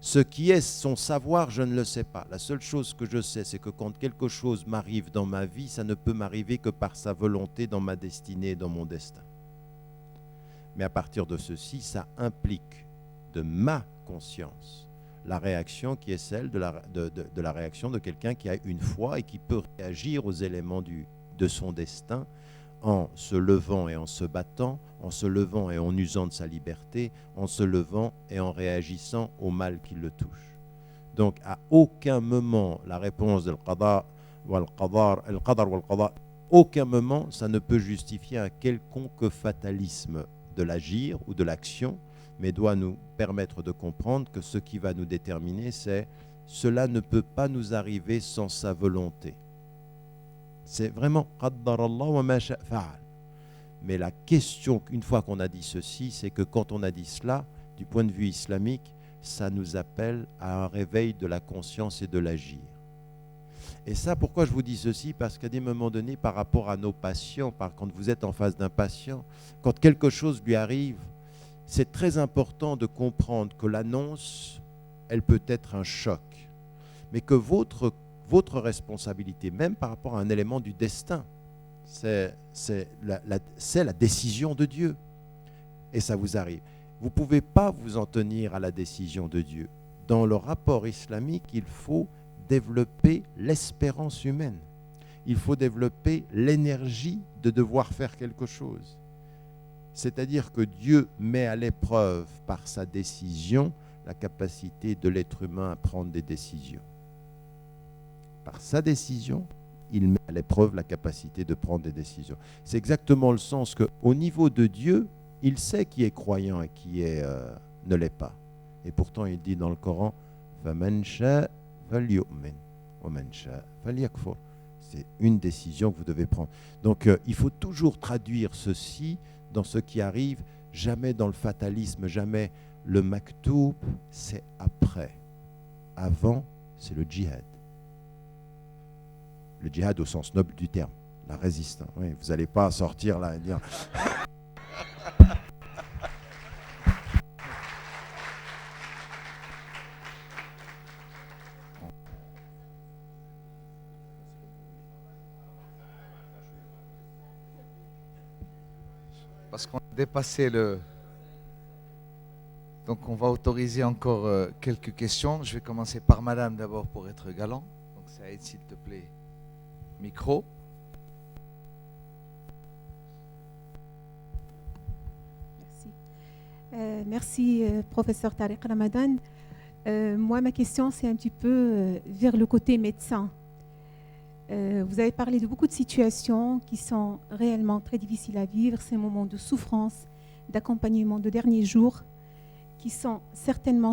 Ce qui est son savoir, je ne le sais pas. La seule chose que je sais, c'est que quand quelque chose m'arrive dans ma vie, ça ne peut m'arriver que par sa volonté dans ma destinée et dans mon destin. Mais à partir de ceci, ça implique de ma conscience la réaction qui est celle de la réaction de quelqu'un qui a une foi et qui peut réagir aux éléments de son destin en se levant et en se battant, en se levant et en usant de sa liberté, en se levant et en réagissant au mal qui le touche. Donc à aucun moment la réponse de al-qadar wal-qadar, aucun moment ça ne peut justifier un quelconque fatalisme de l'agir ou de l'action, mais doit nous permettre de comprendre que ce qui va nous déterminer, c'est cela ne peut pas nous arriver sans sa volonté. C'est vraiment qaddarallah wa ma sha'a fa'al. Mais la question, une fois qu'on a dit ceci, c'est que quand on a dit cela, du point de vue islamique, ça nous appelle à un réveil de la conscience et de l'agir. Et ça, pourquoi je vous dis ceci? Parce qu'à des moments donnés, par rapport à nos patients, quand vous êtes en face d'un patient, quand quelque chose lui arrive, c'est très important de comprendre que l'annonce, elle peut être un choc, mais que votre responsabilité, même par rapport à un élément du destin, c'est la décision de Dieu. Et ça vous arrive. Vous ne pouvez pas vous en tenir à la décision de Dieu. Dans le rapport islamique, il faut développer l'espérance humaine. Il faut développer l'énergie de devoir faire quelque chose. C'est-à-dire que Dieu met à l'épreuve par sa décision la capacité de l'être humain à prendre des décisions. Par sa décision, il met à l'épreuve la capacité de prendre des décisions. C'est exactement le sens qu'au niveau de Dieu, il sait qui est croyant et qui ne l'est pas. Et pourtant, il dit dans le Coran, فَمَنْ شَاءَ فَلْيُؤْمِنْ وَمَنْ شَاءَ فَلْيَكْفُرْ. C'est une décision que vous devez prendre. Donc, il faut toujours traduire ceci dans ce qui arrive, jamais dans le fatalisme, jamais le maktoub, c'est après. Avant, c'est le djihad. Le djihad au sens noble du terme, la résistance. Oui, vous n'allez pas sortir là et dire... Parce qu'on a dépassé le... Donc on va autoriser encore quelques questions. Je vais commencer par madame d'abord pour être galant. Donc Saïd, s'il te plaît, micro. Merci, professeur Tariq Ramadan. Moi, ma question, c'est un petit peu vers le côté médecin. Vous avez parlé de beaucoup de situations qui sont réellement très difficiles à vivre, ces moments de souffrance, d'accompagnement de derniers jours, qui sont certainement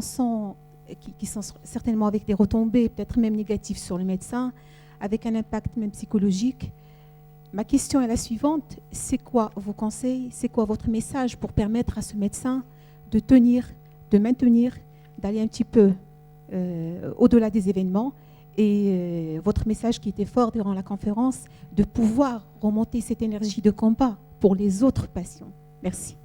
avec des retombées, peut-être même négatives sur le médecin, avec un impact même psychologique. Ma question est la suivante, c'est quoi vos conseils, c'est quoi votre message pour permettre à ce médecin de tenir, de maintenir, d'aller un petit peu au-delà des événements, et votre message qui était fort durant la conférence, de pouvoir remonter cette énergie de combat pour les autres patients. Merci.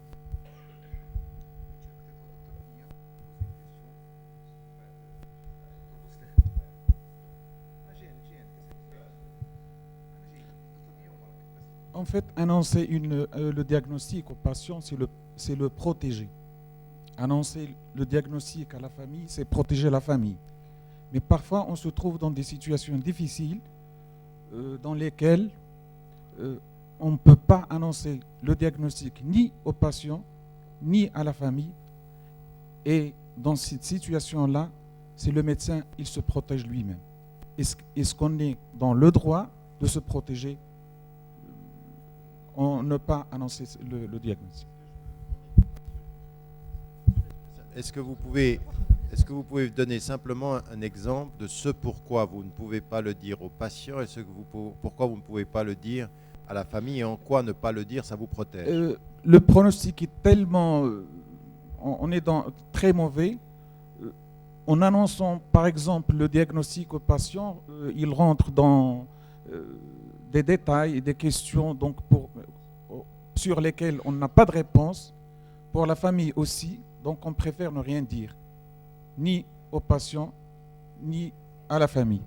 En fait, annoncer le diagnostic au patient, c'est le protéger. Annoncer le diagnostic à la famille, c'est protéger la famille. Mais parfois, on se trouve dans des situations difficiles dans lesquelles on ne peut pas annoncer le diagnostic ni au patient, ni à la famille. Et dans cette situation-là, c'est le médecin, il se protège lui-même. Est-ce qu'on est dans le droit de se protéger en ne pas annoncer le diagnostic? Est-ce que vous pouvez donner simplement un exemple de ce pourquoi vous ne pouvez pas le dire aux patients et pourquoi vous ne pouvez pas le dire à la famille et en quoi ne pas le dire, ça vous protège? Le pronostic est tellement... on est très mauvais. En annonçant par exemple le diagnostic au patient, il rentre dans des détails et des questions donc sur lesquelles on n'a pas de réponse. Pour la famille aussi, donc on préfère ne rien dire, ni au patient, ni à la famille.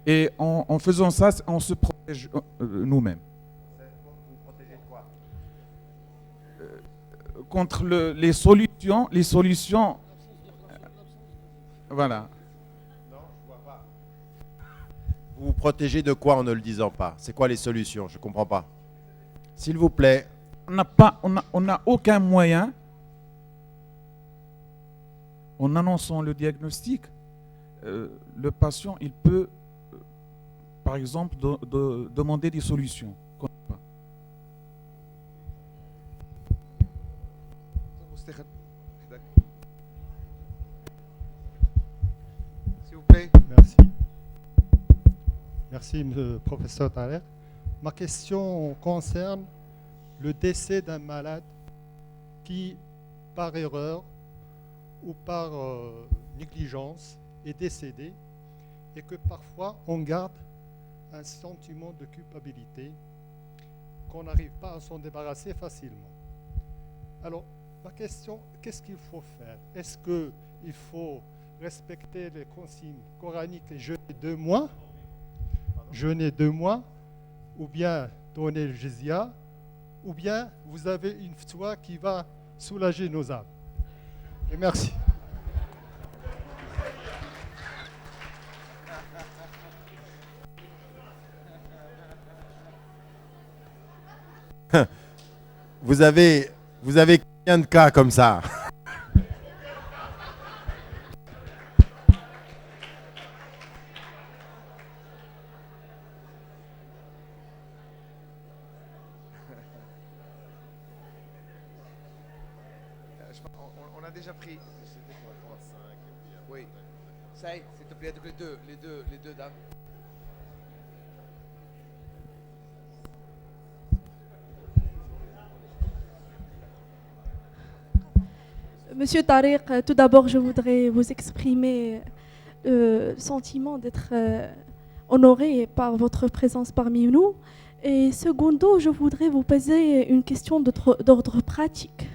Et en faisant ça, on se protège nous-mêmes. Vous protégez de quoi? Contre les solutions, voilà. Non, je vois pas. Vous vous protégez de quoi en ne le disant pas? C'est quoi les solutions? Je ne comprends pas. S'il vous plaît. On n'a aucun moyen, en annonçant le diagnostic, le patient, il peut, par exemple, demander des solutions. S'il vous plaît. Merci. Merci, professeur Thaler. Ma question concerne le décès d'un malade qui, par erreur ou par négligence, est décédé et que parfois on garde un sentiment de culpabilité qu'on n'arrive pas à s'en débarrasser facilement. Alors, ma question, qu'est-ce qu'il faut faire? Est-ce qu'il faut respecter les consignes coraniques et jeûner 2 mois, ou bien donner le jizya, ou bien vous avez une foi qui va soulager nos âmes? Et merci. Vous avez combien de cas comme ça? On a déjà pris. Oui. Ça y est, s'il te plaît, les deux dames. Monsieur Tariq, tout d'abord, je voudrais vous exprimer le sentiment d'être honoré par votre présence parmi nous. Et secondo, je voudrais vous poser une question d'ordre pratique.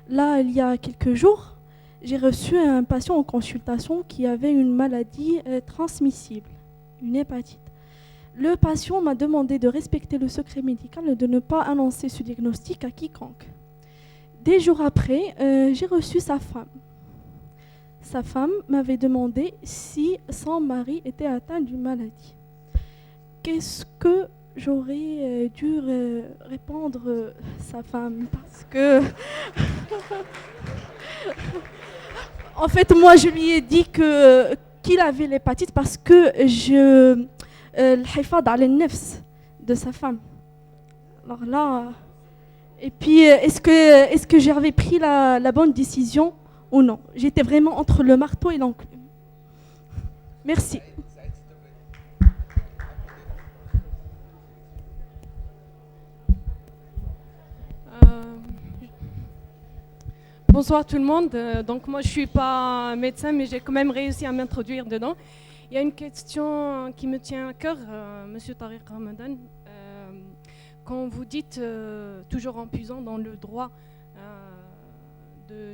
Là, il y a quelques jours, j'ai reçu un patient en consultation qui avait une maladie transmissible, une hépatite. Le patient m'a demandé de respecter le secret médical et de ne pas annoncer ce diagnostic à quiconque. Des jours après, j'ai reçu sa femme. Sa femme m'avait demandé si son mari était atteint d'une maladie. Qu'est-ce que j'aurais dû répondre sa femme? Parce que... en fait, moi, je lui ai dit qu'il avait l'hépatite parce que l'hifad ala nafs de sa femme. Alors là... Et puis, est-ce que j'avais pris la bonne décision ou non? J'étais vraiment entre le marteau et l'enclume. Merci. Bonsoir tout le monde. Donc moi je ne suis pas médecin, mais j'ai quand même réussi à m'introduire dedans. Il y a une question qui me tient à cœur, Monsieur Tariq Ramadan. Quand vous dites toujours en puisant dans le droit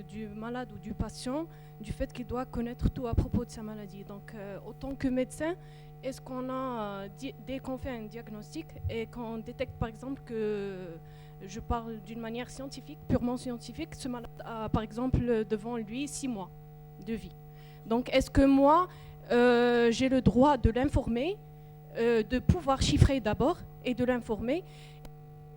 du malade ou du patient, du fait qu'il doit connaître tout à propos de sa maladie. Donc, autant que médecin, est-ce qu'on a, dès qu'on fait un diagnostic et qu'on détecte par exemple que, je parle d'une manière scientifique, purement scientifique, ce malade a par exemple devant lui 6 mois de vie. Donc, est-ce que moi, j'ai le droit de l'informer, de pouvoir chiffrer d'abord et de l'informer,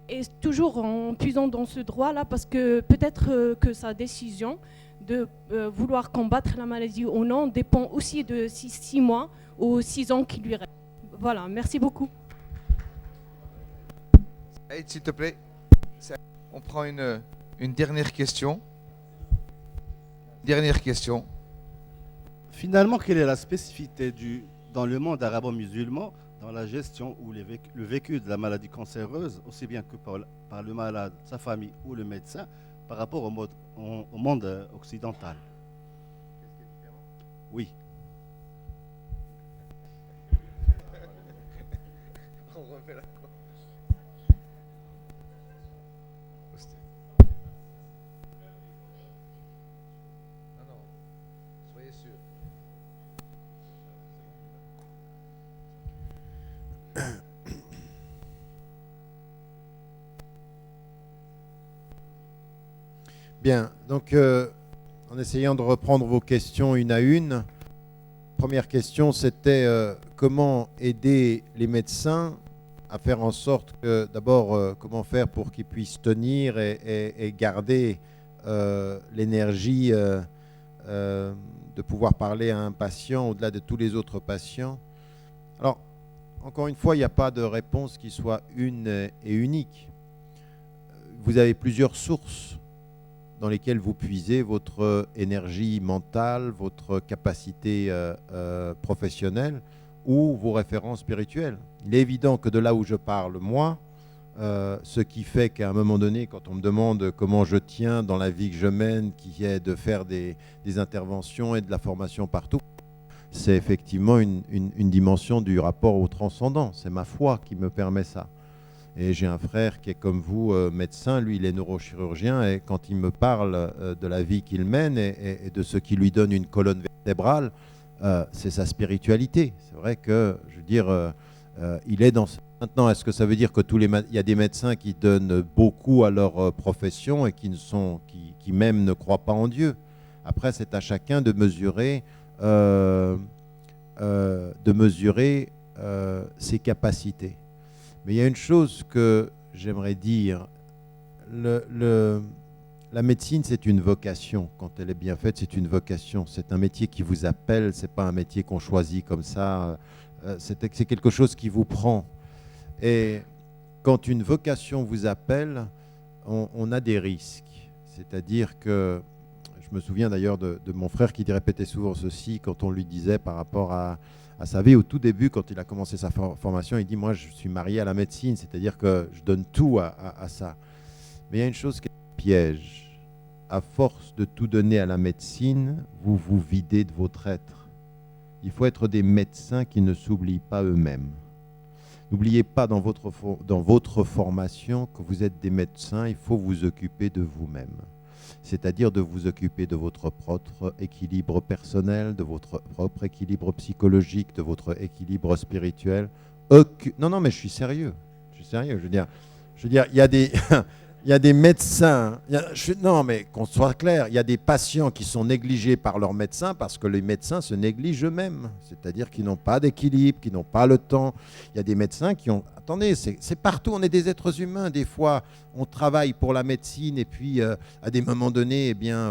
et toujours en puisant dans ce droit-là, parce que peut-être que sa décision de vouloir combattre la maladie ou non dépend aussi de 6 mois ou 6 ans qui lui restent. Voilà, merci beaucoup. Saïd, s'il te plaît, on prend une dernière question. Dernière question. Finalement, quelle est la spécificité dans le monde arabo-musulman dans la gestion ou le vécu de la maladie cancéreuse, aussi bien que par le malade, sa famille ou le médecin, par rapport au monde occidental? Oui. On refait la non, soyez sûr. Bien, donc en essayant de reprendre vos questions une à une, première question c'était comment aider les médecins à faire en sorte que, d'abord, comment faire pour qu'ils puissent tenir et garder l'énergie de pouvoir parler à un patient au-delà de tous les autres patients. Alors, encore une fois, il n'y a pas de réponse qui soit une et unique. Vous avez plusieurs sources dans lesquelles vous puisez votre énergie mentale, votre capacité professionnelle ou vos références spirituelles. Il est évident que de là où je parle, moi, ce qui fait qu'à un moment donné, quand on me demande comment je tiens dans la vie que je mène, qui est de faire des interventions et de la formation partout, c'est effectivement une dimension du rapport au transcendant. C'est ma foi qui me permet ça. Et j'ai un frère qui est comme vous, médecin, lui il est neurochirurgien, et quand il me parle de la vie qu'il mène et de ce qui lui donne une colonne vertébrale, c'est sa spiritualité. C'est vrai que, je veux dire, il est dans... Maintenant, est-ce que ça veut dire que il y a des médecins qui donnent beaucoup à leur profession et qui même ne croient pas en Dieu? Après, c'est à chacun de mesurer, ses capacités. Mais il y a une chose que j'aimerais dire. La médecine, c'est une vocation. Quand elle est bien faite, c'est une vocation. C'est un métier qui vous appelle. Ce n'est pas un métier qu'on choisit comme ça. C'est quelque chose qui vous prend. Et quand une vocation vous appelle, on a des risques. C'est-à-dire que, je me souviens d'ailleurs de mon frère qui répétait souvent ceci quand on lui disait par rapport à sa vie, au tout début, quand il a commencé sa formation, il dit « Moi, je suis marié à la médecine, c'est-à-dire que je donne tout à ça. » Mais il y a une chose qui est un piège. À force de tout donner à la médecine, vous vous videz de votre être. Il faut être des médecins qui ne s'oublient pas eux-mêmes. N'oubliez pas dans votre formation que vous êtes des médecins, il faut vous occuper de vous-même. C'est-à-dire de vous occuper de votre propre équilibre personnel, de votre propre équilibre psychologique, de votre équilibre spirituel. Non, mais je suis sérieux. Je veux dire, il y a des... Il y a des médecins, non mais qu'on soit clair, il y a des patients qui sont négligés par leurs médecins parce que les médecins se négligent eux-mêmes. C'est-à-dire qu'ils n'ont pas d'équilibre, qu'ils n'ont pas le temps. Il y a des médecins qui ont... Attendez, c'est partout, on est des êtres humains. Des fois, on travaille pour la médecine et puis à des moments donnés, eh bien,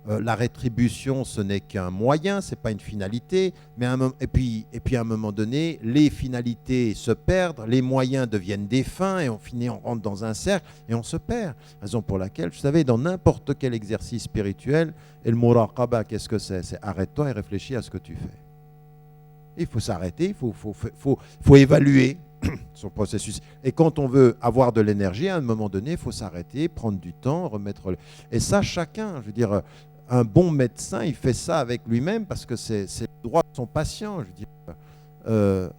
la rétribution, ce n'est qu'un moyen, ce n'est pas une finalité. Mais et puis à un moment donné, les finalités se perdent, les moyens deviennent des fins et on rentre dans un cercle et on se perd. Raison pour laquelle, vous savez, dans n'importe quel exercice spirituel, et le muraqaba, qu'est-ce que c'est? C'est arrête-toi et réfléchis à ce que tu fais. Il faut s'arrêter, il faut évaluer son processus. Et quand on veut avoir de l'énergie, à un moment donné, il faut s'arrêter, prendre du temps, remettre... Et ça, chacun, je veux dire... Un bon médecin, il fait ça avec lui-même parce que c'est le droit de son patient. Je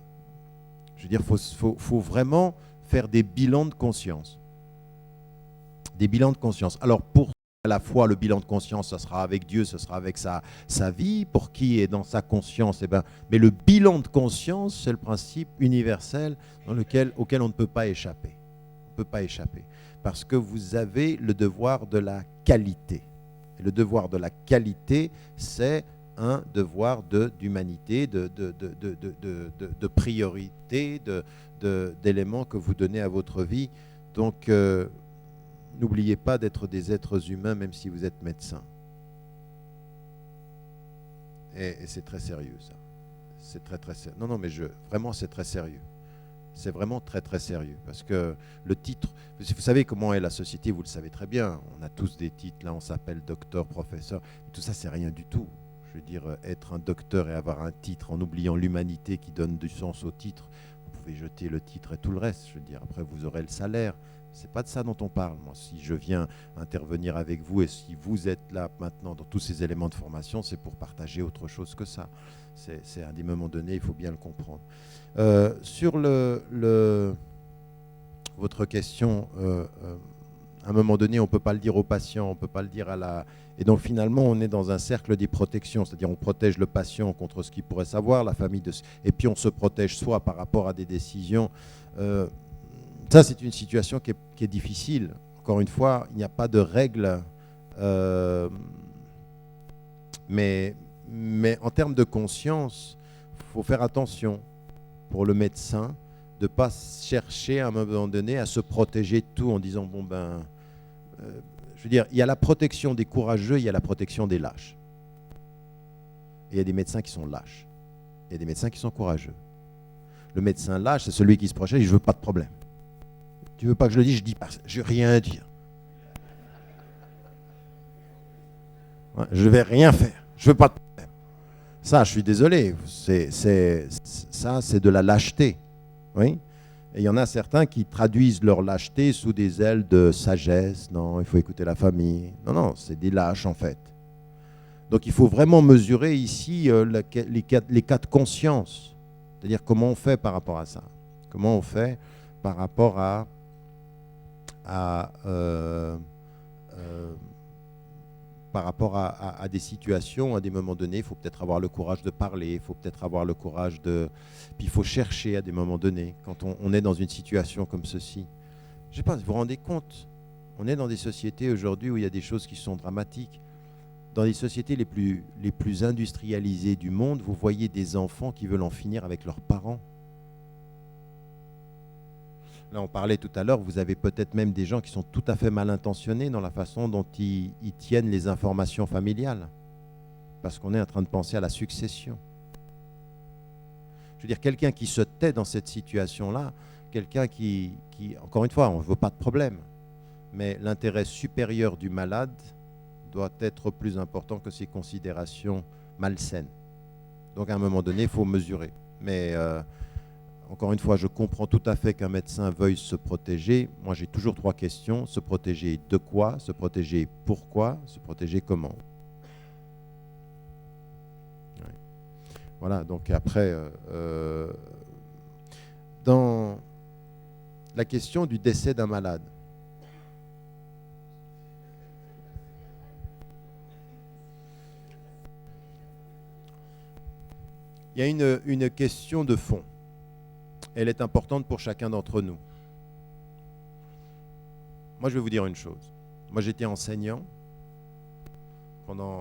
veux dire, faut vraiment faire des bilans de conscience. Des bilans de conscience. Alors, pour à la fois le bilan de conscience, ce sera avec Dieu, ce sera avec sa vie. Pour qui est dans sa conscience, mais le bilan de conscience, c'est le principe universel auquel on ne peut pas échapper. On ne peut pas échapper. Parce que vous avez le devoir de la qualité. Et le devoir de la qualité, c'est un devoir d'humanité, de priorité, d'éléments que vous donnez à votre vie. Donc, n'oubliez pas d'être des êtres humains, même si vous êtes médecin. Et c'est très sérieux, ça. C'est très, très sérieux. Non, mais vraiment, c'est très sérieux. C'est vraiment très, très sérieux. Parce que le titre... Vous savez comment est la société, vous le savez très bien. On a tous des titres, là, on s'appelle docteur, professeur. Tout ça, c'est rien du tout. Je veux dire, être un docteur et avoir un titre en oubliant l'humanité qui donne du sens au titre, vous pouvez jeter le titre et tout le reste. Je veux dire, après, vous aurez le salaire. C'est pas de ça dont on parle. Moi, si je viens intervenir avec vous et si vous êtes là maintenant dans tous ces éléments de formation, c'est pour partager autre chose que ça. C'est à des moments donnés, il faut bien le comprendre. Sur votre question, à un moment donné, on ne peut pas le dire aux patients, on ne peut pas le dire à la... Et donc finalement, on est dans un cercle des protections, c'est-à-dire on protège le patient contre ce qu'il pourrait savoir, la famille, et puis on se protège soi par rapport à des décisions. Ça, c'est une situation qui est difficile. Encore une fois, il n'y a pas de règles, mais en termes de conscience, il faut faire attention pour le médecin de ne pas chercher à un moment donné à se protéger de tout en disant, bon ben, je veux dire, il y a la protection des courageux, il y a la protection des lâches. Et il y a des médecins qui sont lâches. Il y a des médecins qui sont courageux. Le médecin lâche, c'est celui qui se protège, je ne veux pas de problème. Tu veux pas que je le dise, je dis pas, je ne veux rien dire. Ouais, je ne vais rien faire, je ne veux pas de problème. Ça, je suis désolé, ça c'est de la lâcheté. Oui. Et il y en a certains qui traduisent leur lâcheté sous des ailes de sagesse. Non, il faut écouter la famille. Non, c'est des lâches en fait. Donc il faut vraiment mesurer ici les cas de conscience. C'est-à-dire comment on fait par rapport à ça. Comment on fait par rapport à des situations, à des moments donnés, il faut peut-être avoir le courage de parler, il faut peut-être avoir le courage de... Puis il faut chercher à des moments donnés, quand on est dans une situation comme ceci. Je ne sais pas, vous vous rendez compte, on est dans des sociétés aujourd'hui où il y a des choses qui sont dramatiques. Dans les sociétés les plus industrialisées du monde, vous voyez des enfants qui veulent en finir avec leurs parents. Là, on parlait tout à l'heure, vous avez peut-être même des gens qui sont tout à fait mal intentionnés dans la façon dont ils tiennent les informations familiales. Parce qu'on est en train de penser à la succession. Je veux dire, quelqu'un qui se tait dans cette situation-là, quelqu'un qui, encore une fois, on ne veut pas de problème, mais l'intérêt supérieur du malade doit être plus important que ses considérations malsaines. Donc, à un moment donné, il faut mesurer. Mais... encore une fois, je comprends tout à fait qu'un médecin veuille se protéger. Moi, j'ai toujours 3 questions. Se protéger de quoi? Se protéger pourquoi? Se protéger comment? Ouais. Voilà, donc après, dans la question du décès d'un malade, il y a une question de fond. Elle est importante pour chacun d'entre nous. Moi, je vais vous dire une chose. Moi, j'étais enseignant.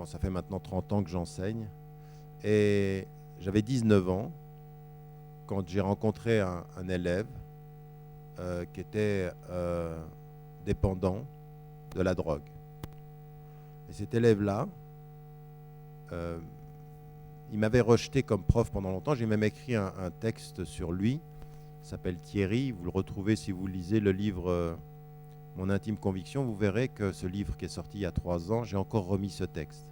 Ça fait maintenant 30 ans que j'enseigne. Et j'avais 19 ans quand j'ai rencontré un élève qui était dépendant de la drogue. Et cet élève-là, il m'avait rejeté comme prof pendant longtemps. J'ai même écrit un texte sur lui. Il s'appelle Thierry, vous le retrouvez si vous lisez le livre Mon intime conviction, vous verrez que ce livre qui est sorti il y a 3 ans, j'ai encore remis ce texte.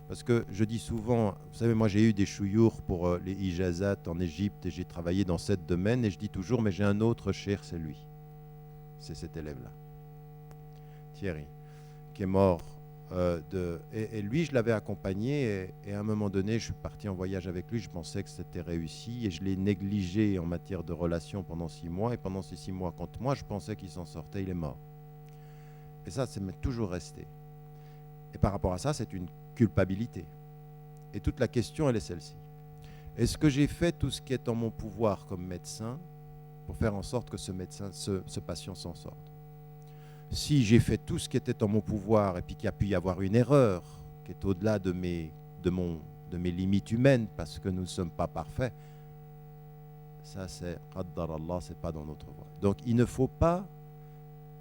Parce que je dis souvent, vous savez, moi j'ai eu des chouyours pour les ijazat en Égypte et j'ai travaillé dans 7 domaines et je dis toujours, mais j'ai un autre cher, c'est lui. C'est cet élève-là, Thierry, qui est mort. Et lui, je l'avais accompagné et à un moment donné, je suis parti en voyage avec lui, je pensais que c'était réussi et je l'ai négligé en matière de relations pendant 6 mois et pendant ces 6 mois, quand moi je pensais qu'il s'en sortait, il est mort. Et ça m'est toujours resté. Et par rapport à ça, c'est une culpabilité. Et toute la question, elle est celle-ci. Est-ce que j'ai fait tout ce qui est en mon pouvoir comme médecin pour faire en sorte que ce médecin, ce patient s'en sorte? Si j'ai fait tout ce qui était en mon pouvoir et puis qu'il y a pu y avoir une erreur qui est au-delà de mes limites humaines parce que nous ne sommes pas parfaits, ça c'est qaddar Allah, c'est pas dans notre voie. Donc il ne faut pas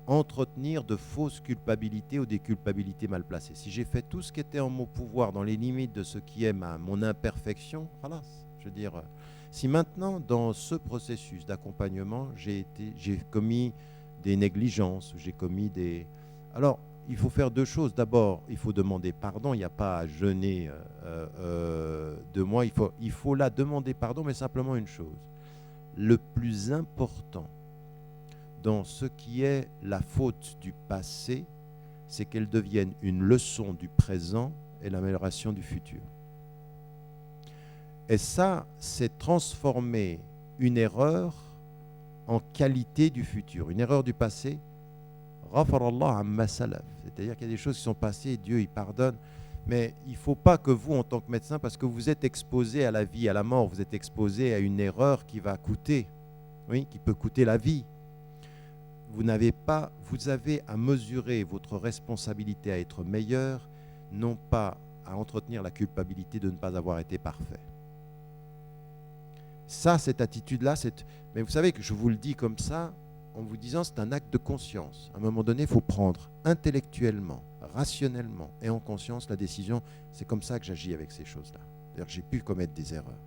entretenir de fausses culpabilités ou des culpabilités mal placées. Si j'ai fait tout ce qui était en mon pouvoir dans les limites de ce qui est mon imperfection, voilà. Je veux dire, si maintenant dans ce processus d'accompagnement j'ai commis des négligences, j'ai commis des... Alors, il faut faire deux choses. D'abord, il faut demander pardon. Il n'y a pas à jeûner de moi. Il faut là demander pardon, mais simplement une chose. Le plus important dans ce qui est la faute du passé, c'est qu'elle devienne une leçon du présent et l'amélioration du futur. Et ça, c'est transformer une erreur en qualité du futur. Une erreur du passé, ghafarallah amma salaf. C'est-à-dire qu'il y a des choses qui sont passées et Dieu, il pardonne. Mais il ne faut pas que vous, en tant que médecin, parce que vous êtes exposé à la vie, à la mort, vous êtes exposé à une erreur qui va coûter, oui, qui peut coûter la vie. Vous avez à mesurer votre responsabilité à être meilleur, non pas à entretenir la culpabilité de ne pas avoir été parfait. Ça, cette attitude-là, mais vous savez que je vous le dis comme ça, en vous disant c'est un acte de conscience. À un moment donné, il faut prendre intellectuellement, rationnellement et en conscience la décision. C'est comme ça que j'agis avec ces choses-là. C'est-à-dire que j'ai pu commettre des erreurs.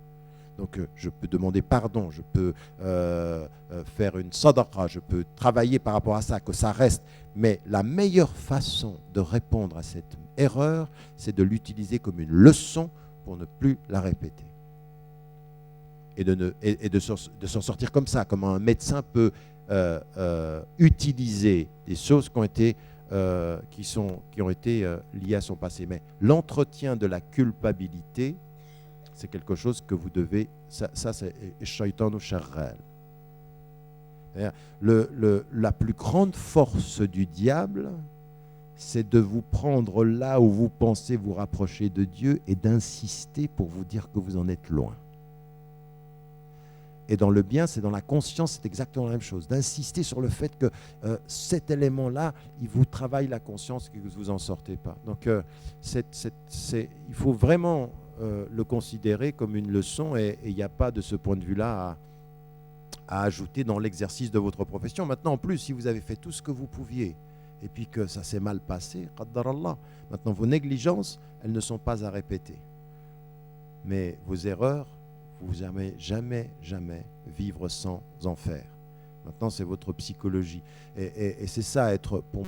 Donc je peux demander pardon, je peux faire une sadaqa, je peux travailler par rapport à ça, que ça reste. Mais la meilleure façon de répondre à cette erreur, c'est de l'utiliser comme une leçon pour ne plus la répéter. Et de s'en sortir comme ça, comme un médecin peut utiliser des choses qui ont été liées à son passé. Mais l'entretien de la culpabilité, c'est quelque chose que vous devez... Ça c'est shaitan ou sharral. La plus grande force du diable, c'est de vous prendre là où vous pensez vous rapprocher de Dieu et d'insister pour vous dire que vous en êtes loin. Et dans le bien, c'est dans la conscience, c'est exactement la même chose. D'insister sur le fait que cet élément-là, il vous travaille la conscience et que vous n'en sortez pas. Donc, il faut vraiment le considérer comme une leçon et il n'y a pas de ce point de vue-là à ajouter dans l'exercice de votre profession. Maintenant, en plus, si vous avez fait tout ce que vous pouviez et puis que ça s'est mal passé, qaddar Allah. Maintenant, vos négligences, elles ne sont pas à répéter. Mais vos erreurs, vous n'allez jamais vivre sans en faire. Maintenant, c'est votre psychologie. Et c'est ça, être pour